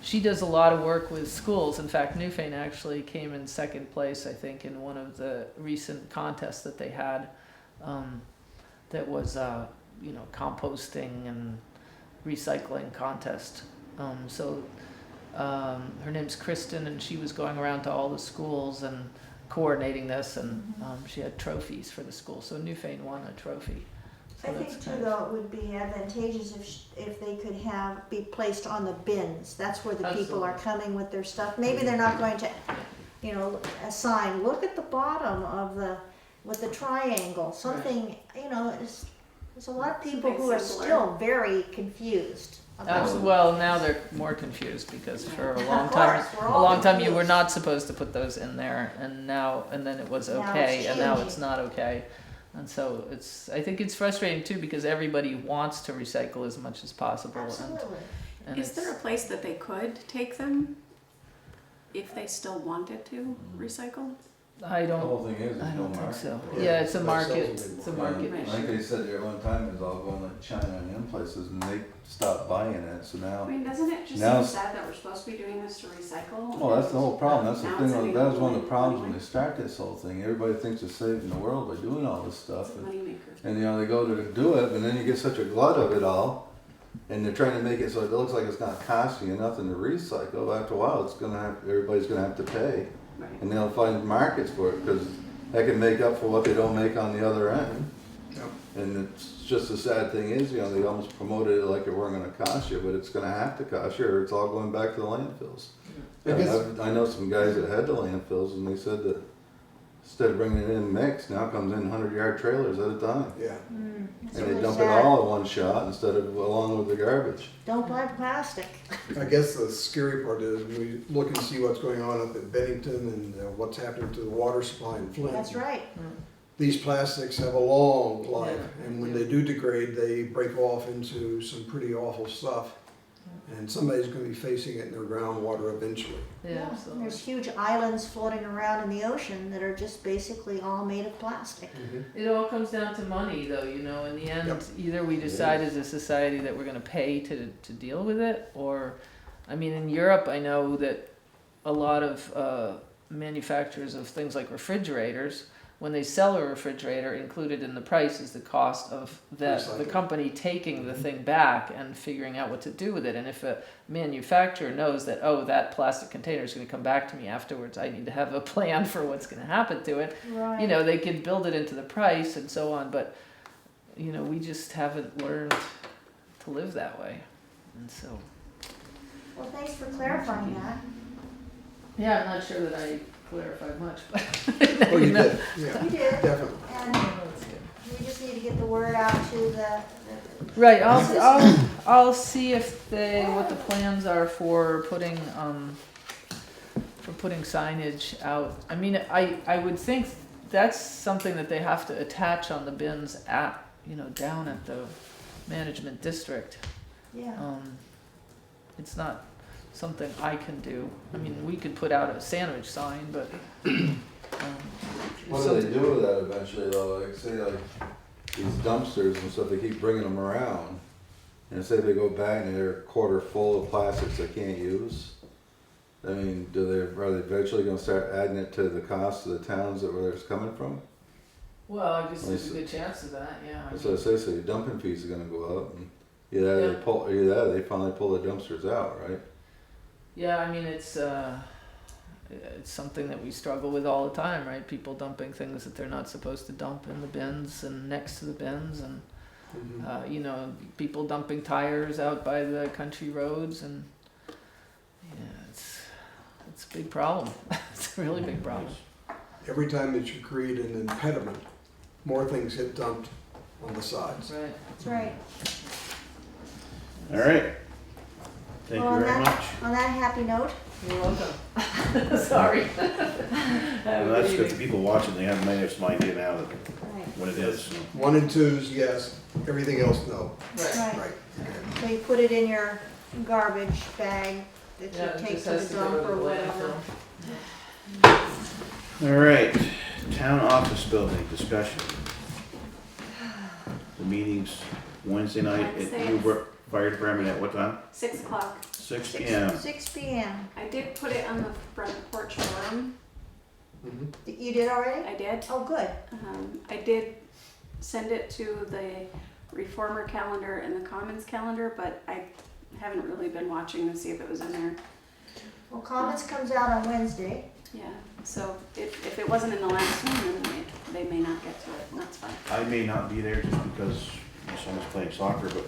[SPEAKER 9] she does a lot of work with schools. In fact, Newfane actually came in second place, I think, in one of the recent contests that they had. That was composting and recycling contest. Her name's Kristen, and she was going around to all the schools and coordinating this, and she had trophies for the school. So Newfane won a trophy. So
[SPEAKER 3] I think
[SPEAKER 9] that's
[SPEAKER 3] too,
[SPEAKER 9] kind of-
[SPEAKER 3] though, it would be advantageous if they could be placed on the bins. That's where the people are
[SPEAKER 9] Absolutely.
[SPEAKER 3] coming with their stuff. Maybe they're not going to, assign, look at the bottom of with the triangle, something, there's a lot of people who are
[SPEAKER 4] Something
[SPEAKER 3] still very confused about.
[SPEAKER 9] Well, now they're more confused because for a long
[SPEAKER 3] Of
[SPEAKER 9] time,
[SPEAKER 3] course, we're all
[SPEAKER 9] you were
[SPEAKER 3] confused.
[SPEAKER 9] not supposed to put those in there, and then it was
[SPEAKER 3] Now it's
[SPEAKER 9] okay, and now
[SPEAKER 3] changing.
[SPEAKER 9] it's not okay. And so I think it's frustrating too because everybody wants to recycle as much as possible.
[SPEAKER 3] Absolutely.
[SPEAKER 9] And
[SPEAKER 4] Is there a place that they could take them if they still wanted to recycle?
[SPEAKER 9] I
[SPEAKER 5] The
[SPEAKER 9] don't.
[SPEAKER 5] whole thing is,
[SPEAKER 9] I
[SPEAKER 5] there's no
[SPEAKER 9] don't think
[SPEAKER 5] market.
[SPEAKER 9] so.
[SPEAKER 5] for it.
[SPEAKER 9] Yeah, it's a
[SPEAKER 2] That
[SPEAKER 9] market.
[SPEAKER 2] sells them.
[SPEAKER 9] It's a market.
[SPEAKER 4] Right.
[SPEAKER 5] I think they said there one time it was all going like China and them places, and they stopped buying it, so
[SPEAKER 4] I
[SPEAKER 5] now.
[SPEAKER 4] mean, doesn't it just
[SPEAKER 5] Now
[SPEAKER 4] seem
[SPEAKER 5] it's-
[SPEAKER 4] sad that we're supposed to be doing this to recycle?
[SPEAKER 5] Well, that's the whole problem, that's the
[SPEAKER 4] Now
[SPEAKER 5] thing,
[SPEAKER 4] it's
[SPEAKER 5] that was one of the
[SPEAKER 4] a
[SPEAKER 5] problems when
[SPEAKER 4] money-
[SPEAKER 5] they start this whole thing, everybody thinks they're saving the world by doing all this stuff,
[SPEAKER 4] It's a
[SPEAKER 5] and,
[SPEAKER 4] moneymaker.
[SPEAKER 5] they go to do it, and then you get such a glut of it all, and they're trying to make it so it looks like it's not costing you nothing to recycle, after a while, everybody's gonna have to pay,
[SPEAKER 4] Right.
[SPEAKER 5] and they'll find markets for it, because that can make up for what they don't make on the other end.
[SPEAKER 2] Yep.
[SPEAKER 5] And it's just the sad thing is, you know, they almost promoted it like it weren't gonna cost you, but it's gonna have to cost you, or it's all going back to the landfills.
[SPEAKER 2] I guess-
[SPEAKER 5] I know some guys that had the landfills, and they said that instead of bringing it in mixed, now it comes in 100-yard trailers at a time.
[SPEAKER 2] Yeah.
[SPEAKER 3] It's
[SPEAKER 5] And they
[SPEAKER 3] really
[SPEAKER 5] dump it
[SPEAKER 3] sad.
[SPEAKER 5] all in one shot instead of along with the garbage.
[SPEAKER 3] Don't buy plastic.
[SPEAKER 2] I guess the scary part is we look and see what's going on up at Bennington and what's happening to the water supply in Flint.
[SPEAKER 3] That's right.
[SPEAKER 2] These plastics have a long life,
[SPEAKER 9] Yeah.
[SPEAKER 2] and when they do degrade, they break off into some pretty awful stuff. And somebody's gonna be facing it in their groundwater eventually.
[SPEAKER 9] Yeah, so.
[SPEAKER 3] There's huge islands floating around in the ocean that are just basically all made of plastic.
[SPEAKER 9] It all comes down to money, though, you know, in the end,
[SPEAKER 2] Yep.
[SPEAKER 9] either we decide as a society that we're gonna pay to deal with it, or, I mean, in Europe, I know that a lot of manufacturers of things like refrigerators, when they sell a refrigerator, included in the price is the cost of the
[SPEAKER 2] Recycling.
[SPEAKER 9] company taking the thing back and figuring out what to do with it. And if a manufacturer knows that, oh, that plastic container is gonna come back to me afterwards, I need to have a plan for what's gonna happen to it,
[SPEAKER 3] Right.
[SPEAKER 9] you know, they could build it into the price and so on, but, you know, we just haven't learned to live that way. And so,
[SPEAKER 3] Well, thanks for clarifying that.
[SPEAKER 9] yeah, I'm not sure that I clarified much, but.
[SPEAKER 2] Oh, you
[SPEAKER 9] know.
[SPEAKER 2] did, yeah,
[SPEAKER 3] You did.
[SPEAKER 2] definitely.
[SPEAKER 3] And
[SPEAKER 9] That's good.
[SPEAKER 3] we just need to get the word out to the
[SPEAKER 9] Right, I'll see if what the plans are for putting signage out. I mean, I would think that's something that they have to attach on the bins at, you know, down at the management district.
[SPEAKER 3] yeah.
[SPEAKER 9] It's not something I can do. I mean, we could put out a sandwich sign, but,
[SPEAKER 5] What do they do with that eventually though? Like say like these dumpsters and stuff, they keep bringing them around. And say they go back and they're a quarter full of plastics they can't use. I mean, are they eventually gonna start adding it to the cost of the towns that where it's coming from?
[SPEAKER 9] well, I guess there's a good chance of that, yeah. I
[SPEAKER 5] That's
[SPEAKER 9] mean-
[SPEAKER 5] what I say, so your dumping fees are gonna go up. And either they finally pull the dumpsters out, right?
[SPEAKER 9] Yeah, I mean, it's something that we struggle with all the time, right? People dumping things that they're not supposed to dump in the bins and next to the bins, and you know, people dumping tires out by the country roads, and yeah, it's a big problem. It's a really big problem.
[SPEAKER 2] Every time that you create an impediment, more things get dumped on the sides.
[SPEAKER 9] Right.
[SPEAKER 3] That's right.
[SPEAKER 1] All right. Thank
[SPEAKER 3] Well,
[SPEAKER 1] you very much.
[SPEAKER 3] On that happy note,
[SPEAKER 9] You're welcome. Sorry.
[SPEAKER 1] Well, that's good for people watching. They may have some idea now that
[SPEAKER 3] right,
[SPEAKER 1] what it is.
[SPEAKER 2] 1 and 2s, yes, everything else, no.
[SPEAKER 9] Right.
[SPEAKER 3] right.
[SPEAKER 2] Right.
[SPEAKER 3] So you put it in your garbage bag that
[SPEAKER 9] Yeah,
[SPEAKER 3] you
[SPEAKER 9] it
[SPEAKER 3] take
[SPEAKER 9] just
[SPEAKER 3] to
[SPEAKER 9] has
[SPEAKER 3] the
[SPEAKER 9] to go
[SPEAKER 3] dump
[SPEAKER 9] to the
[SPEAKER 3] or whatever.
[SPEAKER 9] landfill.
[SPEAKER 1] All right. Town office building discussion. The meeting's Wednesday night at
[SPEAKER 4] Wednesday.
[SPEAKER 1] Newbrook Fire Department at what time?
[SPEAKER 4] 6 o'clock.
[SPEAKER 1] 6 p.m.
[SPEAKER 3] 6 p.m.
[SPEAKER 4] I did put it on the front porch forum.
[SPEAKER 3] You did already?
[SPEAKER 4] I did.
[SPEAKER 3] Oh, good.
[SPEAKER 4] I did send it to the Reformer calendar and the Commons calendar, but I haven't really been watching to see if it was in there.
[SPEAKER 3] Well, Commons comes out on Wednesday.
[SPEAKER 4] Yeah, so if it wasn't in the last one, then they may not get to it, and that's fine.
[SPEAKER 1] I may not be there just because my son is playing soccer, but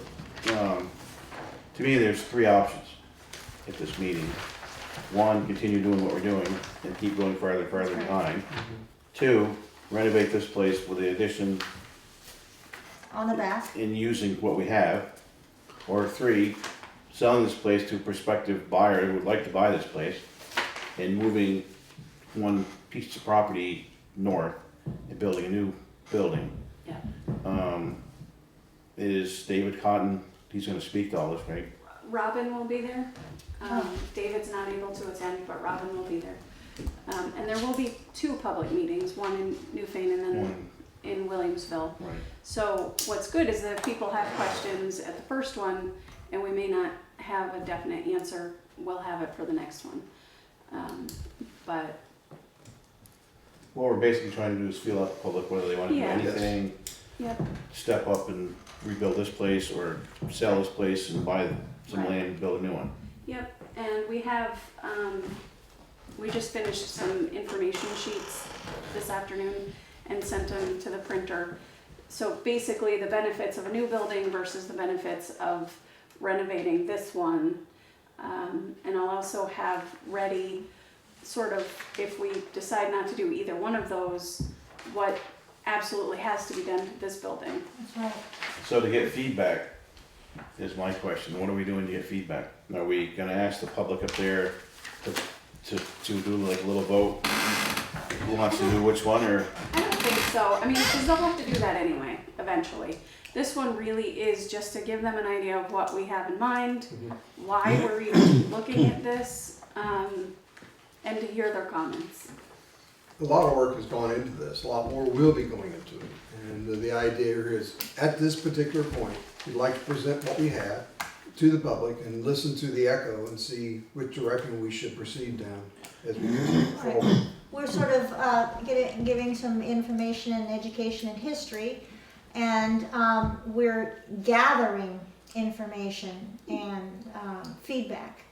[SPEAKER 1] to me, there's 3 options at this meeting. 1, continue doing what we're doing and keep going farther and farther behind. 2, renovate this place with the addition
[SPEAKER 3] On the back.
[SPEAKER 1] in using what we have. Or 3, selling this place to a prospective buyer who would like to buy this place and moving one piece of property north and building a new building.
[SPEAKER 4] Yeah.
[SPEAKER 1] Is David Cotton, he's gonna speak to all this, right?
[SPEAKER 4] Robin will be there. David's not able to attend, but Robin will be there. And there will be 2 public meetings, one in Newfane and then
[SPEAKER 1] One.
[SPEAKER 4] in Williamsville.
[SPEAKER 1] Right.
[SPEAKER 4] So what's good is that if people have questions at the first one, and we may not have a definite answer, we'll have it for the next one. But
[SPEAKER 1] What we're basically trying to do is feel out the public whether they wanna do
[SPEAKER 4] Yeah.
[SPEAKER 1] anything,
[SPEAKER 4] yep,
[SPEAKER 1] step up and rebuild this place, or sell this place and buy some
[SPEAKER 4] Right.
[SPEAKER 1] land and build a new one.
[SPEAKER 4] yep. And we have we just finished some information sheets this afternoon and sent them to the printer. So basically the benefits of a new building versus the benefits of renovating this one. And I'll also have ready sort of, if we decide not to do either one of those, what absolutely has to be done to this building.
[SPEAKER 3] That's right.
[SPEAKER 1] So to get feedback is my question. What are we doing to get feedback? Are we gonna ask the public up there to do like a little vote? Who wants to do which one, or?
[SPEAKER 4] I don't think so. I mean, because they'll have to do that anyway, eventually. This one really is just to give them an idea of what we have in mind, why we're even looking at this, and to hear their comments.
[SPEAKER 2] A lot of work has gone into this, a lot more will be going into it. And the idea is, at this particular point, we'd like to present what we have to the public and listen to the echo and see which direction we should proceed down as we move forward.
[SPEAKER 3] We're sort of giving some information and education and history, and we're gathering information and feedback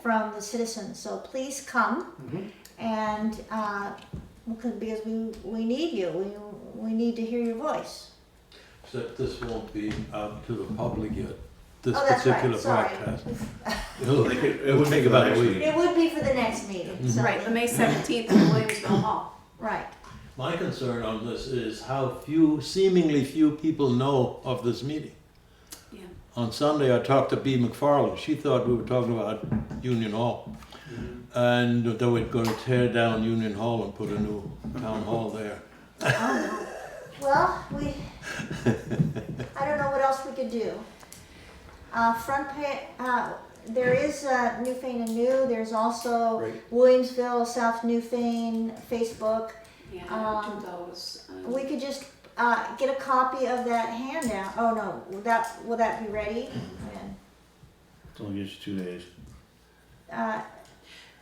[SPEAKER 3] from the citizens. So please come, and because we need you, we need to hear your voice.
[SPEAKER 7] Except this won't be out to the public yet, this
[SPEAKER 3] Oh, that's right.
[SPEAKER 7] particular
[SPEAKER 3] Sorry.
[SPEAKER 7] broadcast.
[SPEAKER 1] It would
[SPEAKER 7] take about a week.
[SPEAKER 3] It would be for the next meeting. So
[SPEAKER 4] Right, the May 17th in Williamsville Hall.
[SPEAKER 3] Right.
[SPEAKER 7] My concern on this is how seemingly few people know of this meeting.
[SPEAKER 4] Yeah.
[SPEAKER 7] On Sunday, I talked to B. McFarland. She thought we were talking about Union Hall. And that we're going to tear down Union Hall and put a new town hall there.
[SPEAKER 3] Oh, no. Well, I don't know what else we could do. Front page, there is Newfane and New. There's also
[SPEAKER 2] Right.
[SPEAKER 3] Williamsville, South Newfane, Facebook.
[SPEAKER 4] Yeah, do those.
[SPEAKER 3] We could just get a copy of that handout. Oh no, will that be ready? When?
[SPEAKER 1] It only gives you 2 days.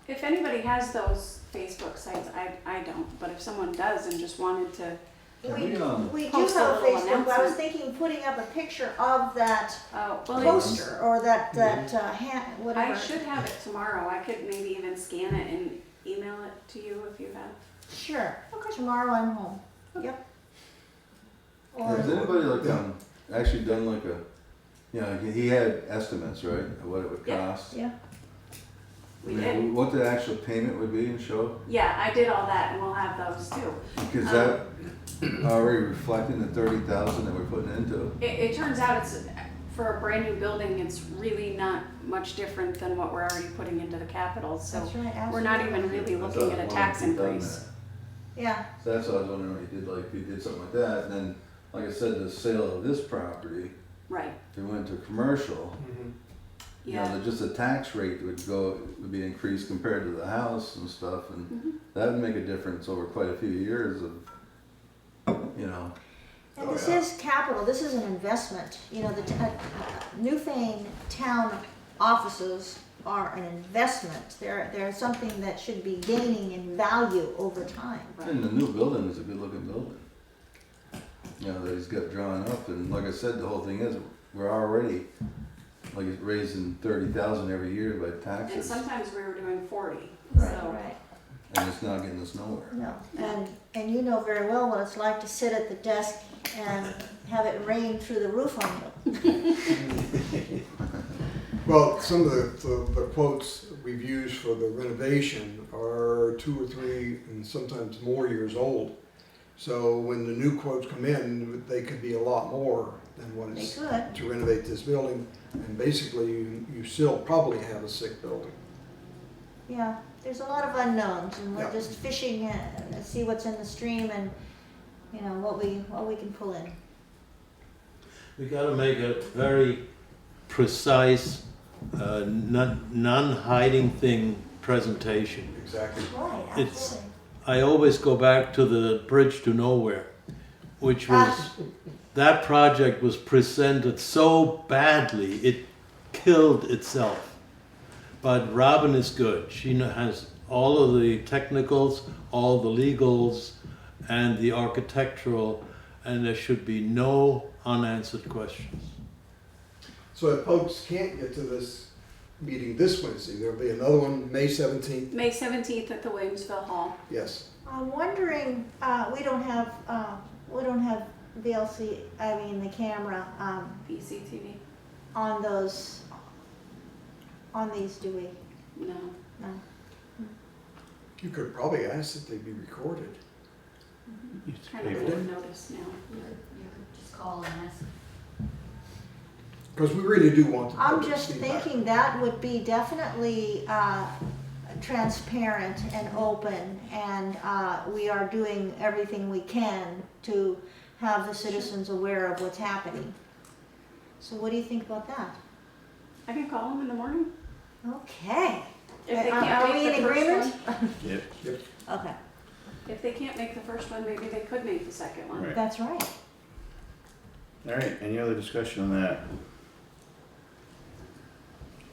[SPEAKER 4] If anybody has those Facebook sites, I don't, but if someone does and just wanted to,
[SPEAKER 3] We do
[SPEAKER 4] Post a
[SPEAKER 3] have a
[SPEAKER 4] little
[SPEAKER 3] Facebook, but I was
[SPEAKER 4] announcement.
[SPEAKER 3] thinking putting up a picture of that
[SPEAKER 4] well,
[SPEAKER 3] poster or that whatever.
[SPEAKER 4] I should have it tomorrow. I could maybe even scan it and email it to you if you have.
[SPEAKER 3] Sure.
[SPEAKER 4] Okay.
[SPEAKER 3] Tomorrow I'm home. Yep.
[SPEAKER 5] Has anybody actually done like a, he had estimates, right, of what it would
[SPEAKER 4] Yeah.
[SPEAKER 5] cost?
[SPEAKER 3] Yeah.
[SPEAKER 4] We
[SPEAKER 5] I
[SPEAKER 4] did.
[SPEAKER 5] mean, what the actual payment would be and show?
[SPEAKER 4] Yeah, I did all that, and we'll have those too.
[SPEAKER 5] Because that already reflecting the 30,000 that we're putting into.
[SPEAKER 4] It turns out it's for a brand new building. It's really not much different than what we're already putting into the capital. So
[SPEAKER 3] That's right.
[SPEAKER 4] we're not even really looking at a tax increase.
[SPEAKER 3] Yeah.
[SPEAKER 5] So that's what I was wondering if you did something like that, and then, like I said, the sale of this property,
[SPEAKER 4] Right.
[SPEAKER 5] if it went to commercial, you
[SPEAKER 4] Yeah.
[SPEAKER 5] know, just the tax rate would be increased compared to the house and stuff, and that would make a difference over quite a few years of, you know.
[SPEAKER 3] And this is capital. This is an investment. You know, the Newfane town offices are an investment. They're something that should be gaining in value over time.
[SPEAKER 5] And the new building is a good looking building. You know, that he's got drawn up, and like I said, the whole thing is, we're already, like, raising 30,000 every year by
[SPEAKER 4] And
[SPEAKER 5] taxes,
[SPEAKER 4] sometimes we were doing 40.
[SPEAKER 3] Right.
[SPEAKER 4] So
[SPEAKER 3] Right.
[SPEAKER 5] and it's not getting us nowhere.
[SPEAKER 3] No. And you know very well what it's like to sit at the desk and have it rain through the roof on you.
[SPEAKER 2] Well, some of the quotes we've used for the renovation are 2 or 3 and sometimes more years old. So when the new quotes come in, they could be a lot more than what
[SPEAKER 3] They
[SPEAKER 2] it's
[SPEAKER 3] could.
[SPEAKER 2] to renovate this building. And basically, you still probably have a sick building.
[SPEAKER 3] Yeah. There's a lot of unknowns, and we're
[SPEAKER 2] Yeah.
[SPEAKER 3] just fishing to see what's in the stream and you know what we can pull in.
[SPEAKER 7] We gotta make a very precise, non-hiding thing presentation.
[SPEAKER 2] Exactly.
[SPEAKER 3] Right.
[SPEAKER 7] It's-
[SPEAKER 3] Absolutely.
[SPEAKER 7] I always go back to the Bridge to Nowhere, which was, that project was presented so badly, it killed itself. But Robin is good. She has all of the technicals, all the legals, and the architectural, and there should be no unanswered questions.
[SPEAKER 2] So if folks can't get to this meeting this Wednesday. There'll be another one, May 17th.
[SPEAKER 4] May 17th at the Williamsville Hall.
[SPEAKER 2] Yes.
[SPEAKER 3] I'm wondering, we don't have VLC, I mean the camera,
[SPEAKER 4] BCTV?
[SPEAKER 3] on these, do we?
[SPEAKER 4] No.
[SPEAKER 3] No.
[SPEAKER 2] You could probably ask that they be recorded.
[SPEAKER 1] It's
[SPEAKER 4] Kind of
[SPEAKER 1] paper.
[SPEAKER 4] would notice now.
[SPEAKER 10] Just call and ask.
[SPEAKER 2] Because we really do want the
[SPEAKER 3] I'm
[SPEAKER 2] public's
[SPEAKER 3] just
[SPEAKER 2] feedback.
[SPEAKER 3] thinking that would be definitely transparent and open, and we are doing everything we can to have the citizens aware of what's happening. So what do you think about that?
[SPEAKER 4] I can call them in the morning.
[SPEAKER 3] Okay.
[SPEAKER 4] If they
[SPEAKER 3] Are
[SPEAKER 4] can't
[SPEAKER 3] we
[SPEAKER 4] make
[SPEAKER 3] in
[SPEAKER 4] the first
[SPEAKER 3] agreement?
[SPEAKER 4] one,
[SPEAKER 1] Yep,
[SPEAKER 3] Okay,
[SPEAKER 4] if they can't make the first one, maybe they could make the second one.
[SPEAKER 1] right.
[SPEAKER 3] that's right.
[SPEAKER 1] All right, any other discussion on that?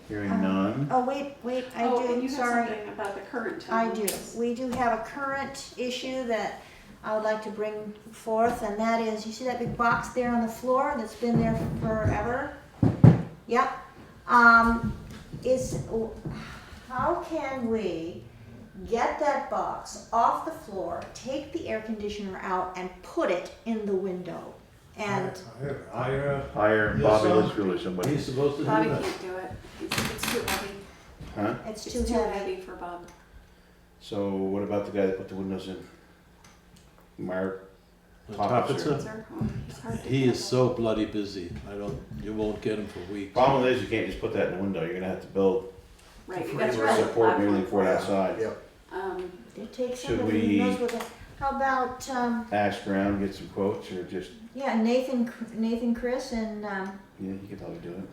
[SPEAKER 1] Hearing none.
[SPEAKER 3] Oh, wait, I
[SPEAKER 4] Oh, and
[SPEAKER 3] do,
[SPEAKER 4] you have
[SPEAKER 3] sorry.
[SPEAKER 4] something about the current
[SPEAKER 3] I
[SPEAKER 4] town
[SPEAKER 3] do.
[SPEAKER 4] office.
[SPEAKER 3] We do have a current issue that I would like to bring forth, and that is, you see that big box there on the floor that's been there forever? Yep. How can we get that box off the floor, take the air conditioner out, and put it in the window? And
[SPEAKER 1] Hire
[SPEAKER 7] Your
[SPEAKER 1] Bobby
[SPEAKER 7] son?
[SPEAKER 1] Litchfield or somebody.
[SPEAKER 7] He's supposed to do
[SPEAKER 4] Bobby
[SPEAKER 7] that.
[SPEAKER 4] can't do it. It's too heavy.
[SPEAKER 1] Huh?
[SPEAKER 3] it's
[SPEAKER 4] It's
[SPEAKER 3] too
[SPEAKER 4] too
[SPEAKER 3] heavy.
[SPEAKER 4] heavy for Bob.
[SPEAKER 1] So what about the guy that put the windows in? Mark
[SPEAKER 7] The
[SPEAKER 1] Topitzer.
[SPEAKER 7] Topitzer?
[SPEAKER 4] Sir, oh, it's hard to
[SPEAKER 7] He
[SPEAKER 4] get
[SPEAKER 7] is
[SPEAKER 4] up.
[SPEAKER 7] so bloody busy. You won't get him for weeks.
[SPEAKER 1] Problem is, you can't just put that in the window, you're gonna have to build
[SPEAKER 4] Right, you
[SPEAKER 3] That's
[SPEAKER 4] gotta
[SPEAKER 3] right.
[SPEAKER 4] build a
[SPEAKER 1] support and everything
[SPEAKER 4] platform.
[SPEAKER 1] for it outside.
[SPEAKER 2] Yep.
[SPEAKER 3] It takes
[SPEAKER 1] Should
[SPEAKER 3] somebody
[SPEAKER 1] we-
[SPEAKER 3] who knows what the, how about,
[SPEAKER 1] Ask around, get some quotes, or just,
[SPEAKER 3] yeah, Nathan Chris and,
[SPEAKER 1] yeah, you could probably do it.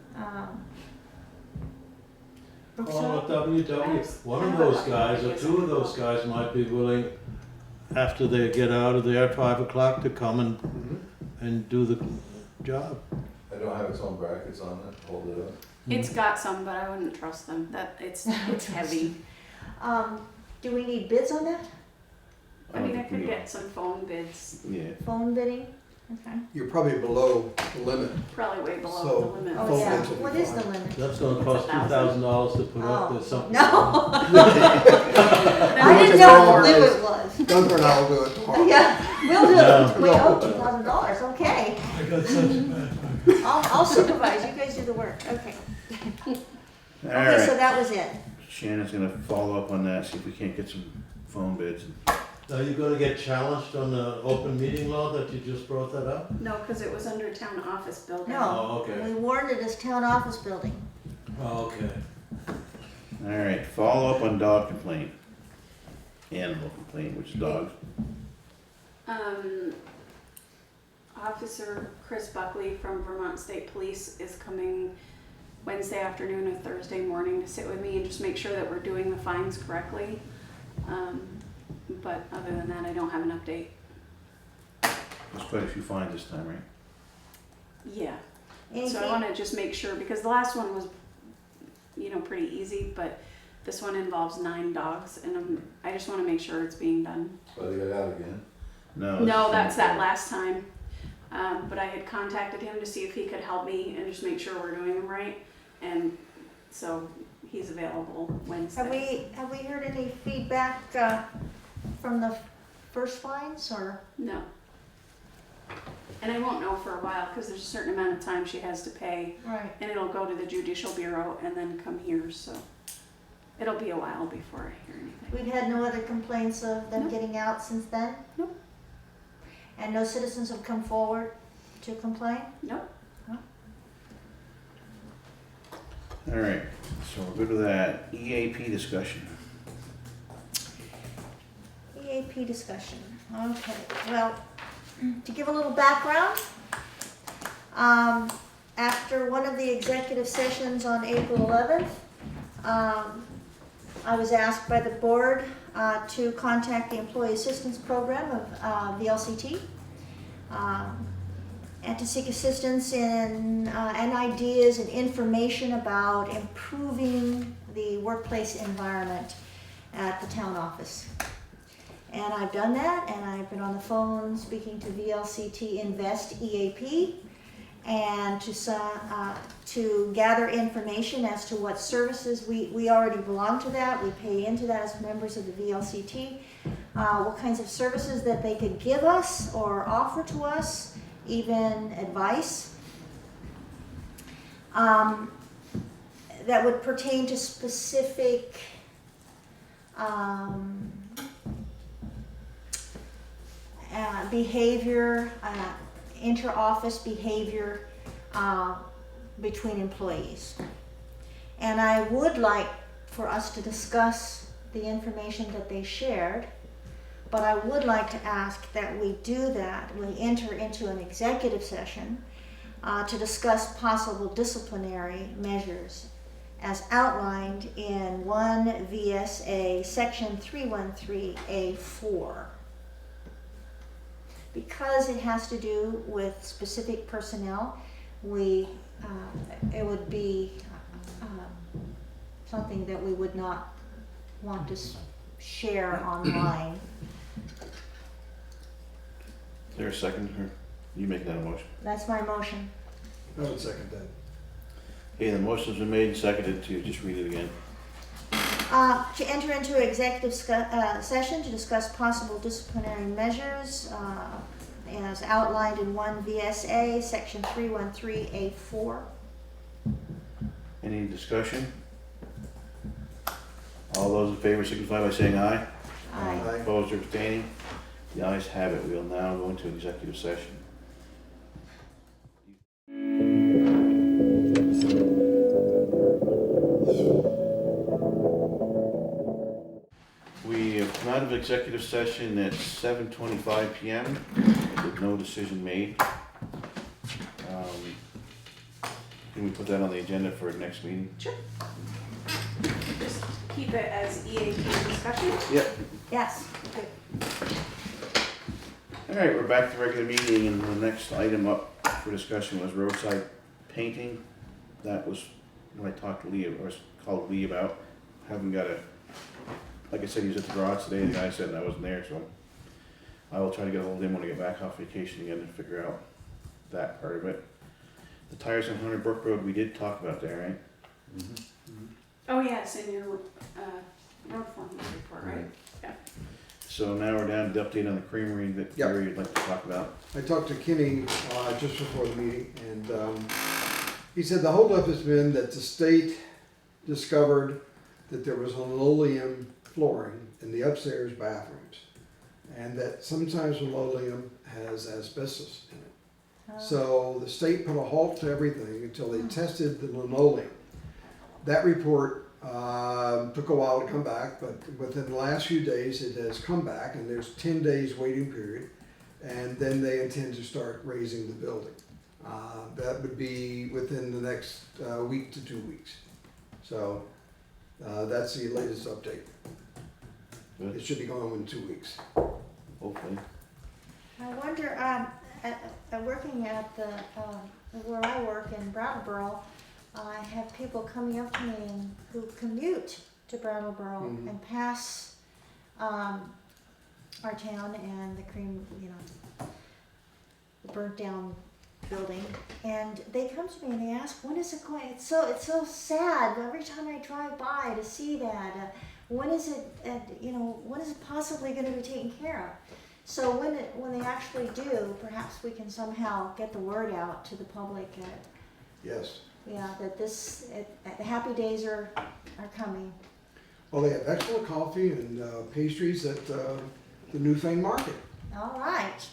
[SPEAKER 7] Call
[SPEAKER 3] Brookside?
[SPEAKER 7] WW. One of those guys, or two of those guys might be willing, after they get out of there at 5 o'clock, to come and do the job.
[SPEAKER 5] I don't have its own brackets on it, hold it up.
[SPEAKER 4] It's got some, but I wouldn't trust them. It's heavy.
[SPEAKER 3] Do we need bids on that?
[SPEAKER 4] I
[SPEAKER 1] don't
[SPEAKER 4] mean, I
[SPEAKER 1] think we
[SPEAKER 4] could
[SPEAKER 1] need-
[SPEAKER 4] get some phone bids,
[SPEAKER 1] Yeah,
[SPEAKER 3] Phone bidding? Okay.
[SPEAKER 2] You're probably below the limit.
[SPEAKER 4] probably way below
[SPEAKER 2] So-
[SPEAKER 4] the limit.
[SPEAKER 3] Oh,
[SPEAKER 2] Phone
[SPEAKER 3] yeah.
[SPEAKER 2] bids will be
[SPEAKER 3] What is the
[SPEAKER 2] fine.
[SPEAKER 3] limit?
[SPEAKER 7] That's gonna cost $2,000 to put up, there's something.
[SPEAKER 3] No. I
[SPEAKER 2] much
[SPEAKER 3] didn't
[SPEAKER 2] is
[SPEAKER 3] know
[SPEAKER 2] all
[SPEAKER 3] what the
[SPEAKER 2] it
[SPEAKER 3] limit
[SPEAKER 2] is?
[SPEAKER 3] was.
[SPEAKER 2] Gunther and I will do it tomorrow.
[SPEAKER 3] Yeah, we'll do
[SPEAKER 7] No.
[SPEAKER 3] it. Wait, oh, $2,000, okay.
[SPEAKER 7] I got such a bad.
[SPEAKER 3] I'll supervise, you guys do the work, okay. Okay, so
[SPEAKER 1] alright,
[SPEAKER 3] that was it.
[SPEAKER 1] Shannon's gonna follow up on that, see if we can't get some phone bids.
[SPEAKER 7] Are you gonna get challenged on the open meeting law that you just brought that up?
[SPEAKER 4] No, because it was under town office building.
[SPEAKER 3] No,
[SPEAKER 7] Oh, okay.
[SPEAKER 3] we warned it as town office building.
[SPEAKER 7] Oh, okay.
[SPEAKER 1] Alright, follow up on dog complaint. Animal complaint, which is dogs.
[SPEAKER 4] Officer Chris Buckley from Vermont State Police is coming Wednesday afternoon or Thursday morning to sit with me and just make sure that we're doing the fines correctly. But other than that, I don't have an update.
[SPEAKER 1] There's quite a few fines this time, right?
[SPEAKER 4] Yeah. So
[SPEAKER 3] Anything,
[SPEAKER 4] I want to just make sure, because the last one was, pretty easy, but this one involves 9 dogs, and I just want to make sure it's being done.
[SPEAKER 5] But they got out again.
[SPEAKER 1] No.
[SPEAKER 4] No, that's that
[SPEAKER 1] last.
[SPEAKER 4] last time. But I had contacted him to see if he could help me and just make sure we're doing them right. And so he's available Wednesday.
[SPEAKER 3] have we heard any feedback, from the first fines, or?
[SPEAKER 4] No. And I won't know for a while because there's a certain amount of time she has to pay,
[SPEAKER 3] Right.
[SPEAKER 4] and it'll go to the Judicial Bureau and then come here. So it'll be a while before I hear anything.
[SPEAKER 3] We've had no other complaints of them
[SPEAKER 4] No.
[SPEAKER 3] getting out since then?
[SPEAKER 4] Nope.
[SPEAKER 3] And no citizens have come forward to complain?
[SPEAKER 4] Nope.
[SPEAKER 1] Alright, so we're good with that. EAP discussion.
[SPEAKER 3] EAP discussion. Okay, well, to give a little background, after one of the executive sessions on April 11th, I was asked by the board to contact the Employee Assistance Program of VLCT and to seek assistance in and ideas and information about improving the workplace environment at the town office. And I've done that, and I've been on the phone speaking to VLCT Invest EAP, and to gather information as to what services we already belong to that. We pay into that as members of the VLCT. What kinds of services that they could give us or offer to us, even advice. That would pertain to specific behavior, inter-office behavior between employees. And I would like for us to discuss the information that they shared, but I would like to ask that we do that, we enter into an executive session to discuss possible disciplinary measures as outlined in 1 VSA section 313A4. Because it has to do with specific personnel, it would be something that we would not want to share online.
[SPEAKER 1] Is there a second, or you make that a motion?
[SPEAKER 3] That's my motion.
[SPEAKER 2] I would second that.
[SPEAKER 1] Okay, the motion's been made and seconded to, just read it again.
[SPEAKER 3] To enter into executive session to discuss possible disciplinary measures as outlined in 1 VSA section 313A4.
[SPEAKER 1] Any discussion? All those in favor signify by saying aye.
[SPEAKER 3] Aye.
[SPEAKER 1] Opposed or abstaining? The ayes have it. We'll now go into executive session. We have come out of executive session at 7:25 p.m. with no decision made. Can we put that on the agenda for next meeting?
[SPEAKER 4] Sure. Just keep it as EAP discussion.
[SPEAKER 1] Yep.
[SPEAKER 3] Yes.
[SPEAKER 4] Okay.
[SPEAKER 1] All right, we're back to regular meeting, and the next item up for discussion was roadside painting. That was what I talked to Lee, or called Lee about. Haven't got like I said, he was at the garage today, the guy said I wasn't there, so I will try to get a hold of him when I get back off vacation again to figure out that part of it. The tires on 100 Brook Road, we did talk about that, right?
[SPEAKER 4] Oh yes, in your road foreman report, right? Yeah.
[SPEAKER 1] So now we're down to the update on the creamery that
[SPEAKER 2] Yep.
[SPEAKER 1] Gary would like to talk about.
[SPEAKER 2] I talked to Kenny just before the meeting, and he said the holdup has been that the state discovered that there was linoleum flooring in the upstairs bathrooms, and that sometimes linoleum has asbestos in it. So the state put a halt to everything until they tested the linoleum. That report took a while to come back, but within the last few days it has come back, and there's 10 days waiting period, and then they intend to start raising the building. That would be within the next week to 2 weeks. So that's the latest update.
[SPEAKER 1] Good.
[SPEAKER 2] It should be gone in 2 weeks.
[SPEAKER 1] Hopefully.
[SPEAKER 3] I wonder, working at the, where I work in Brattleboro, I have people coming up to me who commute to Brattleboro and pass our town and the the burnt down building, and they come to me and they ask, when is it going? It's so sad every time I drive by to see that. When is it? When is it possibly going to be taken care of? So when they actually do, perhaps we can somehow get the word out to the public.
[SPEAKER 2] Yes.
[SPEAKER 3] Yeah, that the happy days are coming.
[SPEAKER 2] Well, they have excellent coffee and pastries at the Newfane Market.
[SPEAKER 3] All right.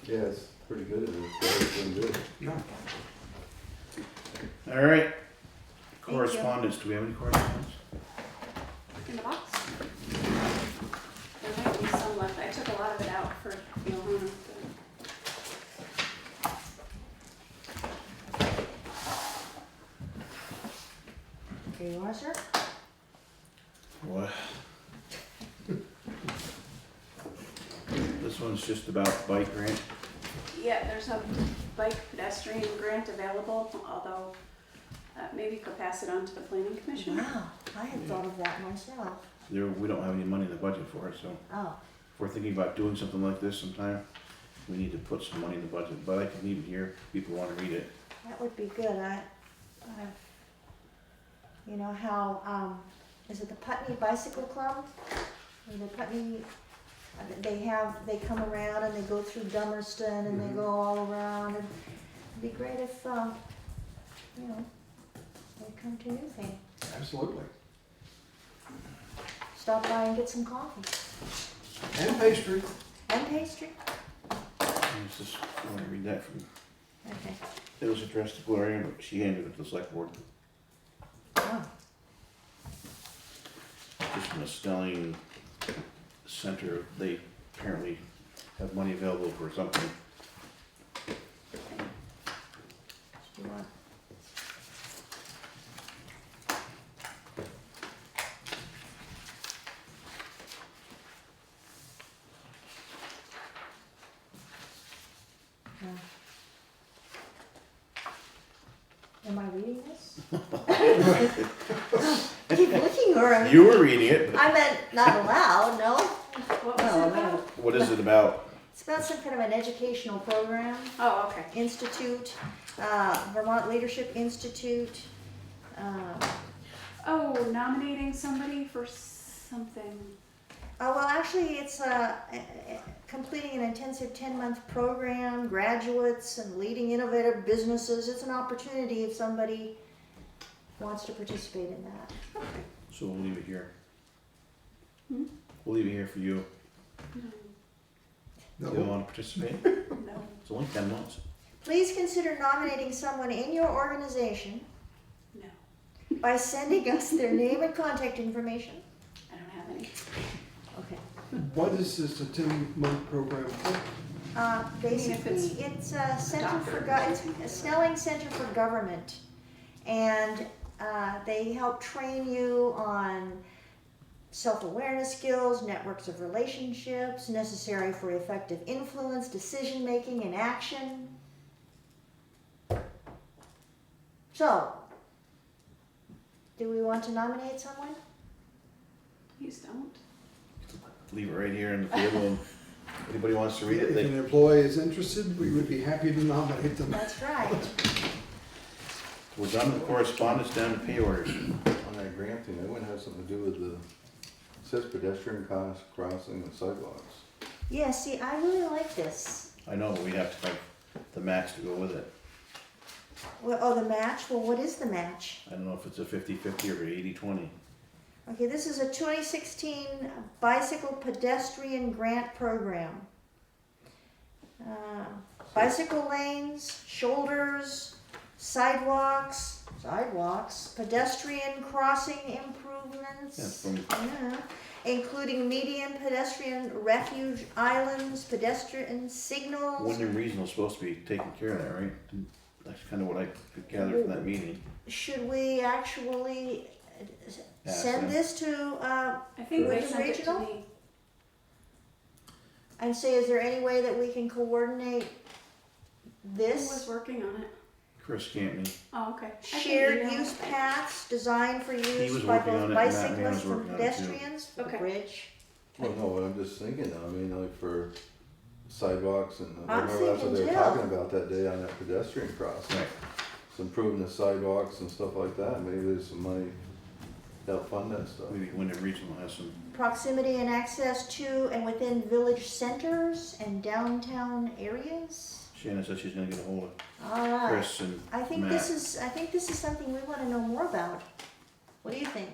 [SPEAKER 5] Yeah, it's pretty good. It's been good.
[SPEAKER 2] Yeah.
[SPEAKER 1] All right.
[SPEAKER 3] you.
[SPEAKER 1] Correspondence. Do we have any correspondence?
[SPEAKER 4] In the box. There might be some left. I took a lot of it out for Johanna.
[SPEAKER 3] Here you are, sir.
[SPEAKER 1] What? This one's just about bike grant.
[SPEAKER 4] Yeah, there's a bike pedestrian grant available, although maybe could pass it on to the planning commission.
[SPEAKER 3] Wow, I had thought of that myself.
[SPEAKER 1] We don't have any money in the budget for it, so
[SPEAKER 3] Oh,
[SPEAKER 1] if we're thinking about doing something like this sometime, we need to put some money in the budget. But I can leave it here if people want to read it.
[SPEAKER 3] That would be good. You know how, is it the Putney Bicycle Club? Or the Putney, they come around and they go through Dummerston and they go all around. And it'd be great if, you know, they come to Newfane.
[SPEAKER 2] Absolutely.
[SPEAKER 3] Stop by and get some coffee.
[SPEAKER 2] And pastry.
[SPEAKER 3] And pastry.
[SPEAKER 1] It's just, I want to read that from,
[SPEAKER 3] Okay.
[SPEAKER 1] it was addressed to Gloria, but she handed it to the select board.
[SPEAKER 3] Oh,
[SPEAKER 1] Just from the Snelling Center, they apparently have money available for something.
[SPEAKER 3] do you want? No. Am I reading this? Keep looking, or
[SPEAKER 1] You were reading it, but
[SPEAKER 3] I meant not allowed. No.
[SPEAKER 4] What was
[SPEAKER 3] No,
[SPEAKER 4] it
[SPEAKER 3] no.
[SPEAKER 4] about?
[SPEAKER 1] what is it about?
[SPEAKER 3] It's about some kind of an educational program,
[SPEAKER 4] Oh, okay.
[SPEAKER 3] institute, Vermont Leadership Institute.
[SPEAKER 4] Oh, nominating somebody for something.
[SPEAKER 3] Well, actually, it's completing an intensive 10-month program, graduates and leading innovative businesses. It's an opportunity if somebody wants to participate in that.
[SPEAKER 1] So we'll leave it here.
[SPEAKER 4] Hmm?
[SPEAKER 1] We'll leave it here for you.
[SPEAKER 2] No.
[SPEAKER 1] You want to participate?
[SPEAKER 4] No.
[SPEAKER 1] It's only 10 months.
[SPEAKER 3] Please consider nominating someone in your organization
[SPEAKER 4] No.
[SPEAKER 3] by sending us their name and contact information.
[SPEAKER 4] I don't have any.
[SPEAKER 3] Okay.
[SPEAKER 2] What is this a 10-month program for?
[SPEAKER 3] Basically, it's a center for it's a Snelling Center for Government, and they help train you on self-awareness skills, networks of relationships necessary for effective influence, decision-making, and action. So, do we want to nominate someone?
[SPEAKER 4] Please don't.
[SPEAKER 1] Leave it right here in the table, and anybody wants to read it,
[SPEAKER 2] If
[SPEAKER 1] they,
[SPEAKER 2] an employee is interested, we would be happy to nominate them.
[SPEAKER 3] That's right.
[SPEAKER 1] we're done with correspondence, down to pay orders.
[SPEAKER 5] On that grant thing, that wouldn't have something to do with the, it says pedestrian crossing and sidewalks.
[SPEAKER 3] Yeah, see, I really like this.
[SPEAKER 1] I know, but we have to have the match to go with it.
[SPEAKER 3] Well, oh, the match? Well, what is the match?
[SPEAKER 1] I don't know if it's a 50-50 or 80-20.
[SPEAKER 3] Okay, this is a 2016 bicycle pedestrian grant program. Bicycle lanes, shoulders, sidewalks, pedestrian crossing improvements.
[SPEAKER 1] Yeah, from
[SPEAKER 3] Yeah, including median pedestrian refuge islands, pedestrian signals.
[SPEAKER 1] Windham Regional's supposed to be taking care of that, right? That's kind of what I could gather from that meeting.
[SPEAKER 3] Should we actually
[SPEAKER 1] Ask
[SPEAKER 3] send
[SPEAKER 1] them.
[SPEAKER 3] this to
[SPEAKER 4] I think they
[SPEAKER 3] Windham
[SPEAKER 4] sent it to
[SPEAKER 3] Regional?
[SPEAKER 4] me.
[SPEAKER 3] and say, is there any way that we can coordinate
[SPEAKER 4] Who was
[SPEAKER 3] this?
[SPEAKER 4] working on it?
[SPEAKER 1] Chris Campney,
[SPEAKER 4] Oh, okay. I can
[SPEAKER 3] Shared
[SPEAKER 4] email
[SPEAKER 3] use
[SPEAKER 4] it.
[SPEAKER 3] paths designed for
[SPEAKER 1] was
[SPEAKER 3] use by
[SPEAKER 1] working on
[SPEAKER 3] both
[SPEAKER 1] it, and Matt Mann was
[SPEAKER 3] bicyclists and
[SPEAKER 1] working on it, too.
[SPEAKER 3] pedestrians for the
[SPEAKER 4] Okay.
[SPEAKER 3] bridge.
[SPEAKER 5] Well, no, but I'm just thinking, I mean, like for sidewalks and, I
[SPEAKER 3] I'm
[SPEAKER 5] remember that's what they were
[SPEAKER 3] thinking
[SPEAKER 5] talking
[SPEAKER 3] too.
[SPEAKER 5] about that day on that pedestrian crossing.
[SPEAKER 1] right?
[SPEAKER 5] It's improving the sidewalks and stuff like that, maybe there's some money to help fund that stuff.
[SPEAKER 1] Maybe Windham Regional has some.
[SPEAKER 3] Proximity and access to and within village centers and downtown areas.
[SPEAKER 1] Shannon said she's gonna get a hold of
[SPEAKER 3] All right.
[SPEAKER 1] Chris and
[SPEAKER 3] I think
[SPEAKER 1] Matt.
[SPEAKER 3] this is something we want to know more about. What do you think?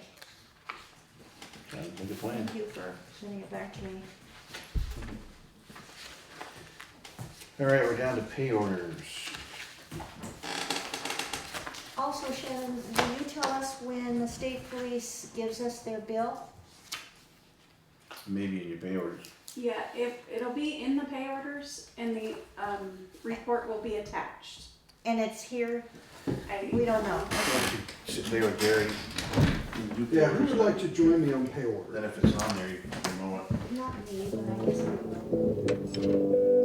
[SPEAKER 1] Sounds like a plan.
[SPEAKER 3] Thank you for sending it back to me.
[SPEAKER 1] All right, we're down to pay orders.
[SPEAKER 3] Also, Shannon, will you tell us when the state police gives us their bill?
[SPEAKER 1] Maybe in your pay orders.
[SPEAKER 4] Yeah, it'll be in the pay orders and the report will be attached.
[SPEAKER 3] And it's here,
[SPEAKER 4] I,
[SPEAKER 3] we don't know.
[SPEAKER 1] Sit there with Gary. You do
[SPEAKER 2] Yeah,
[SPEAKER 1] pay
[SPEAKER 2] who would
[SPEAKER 1] orders.
[SPEAKER 2] like to join me on pay
[SPEAKER 1] Then
[SPEAKER 2] order?
[SPEAKER 1] if it's on there, you know what.
[SPEAKER 3] Not me, but I guess I will.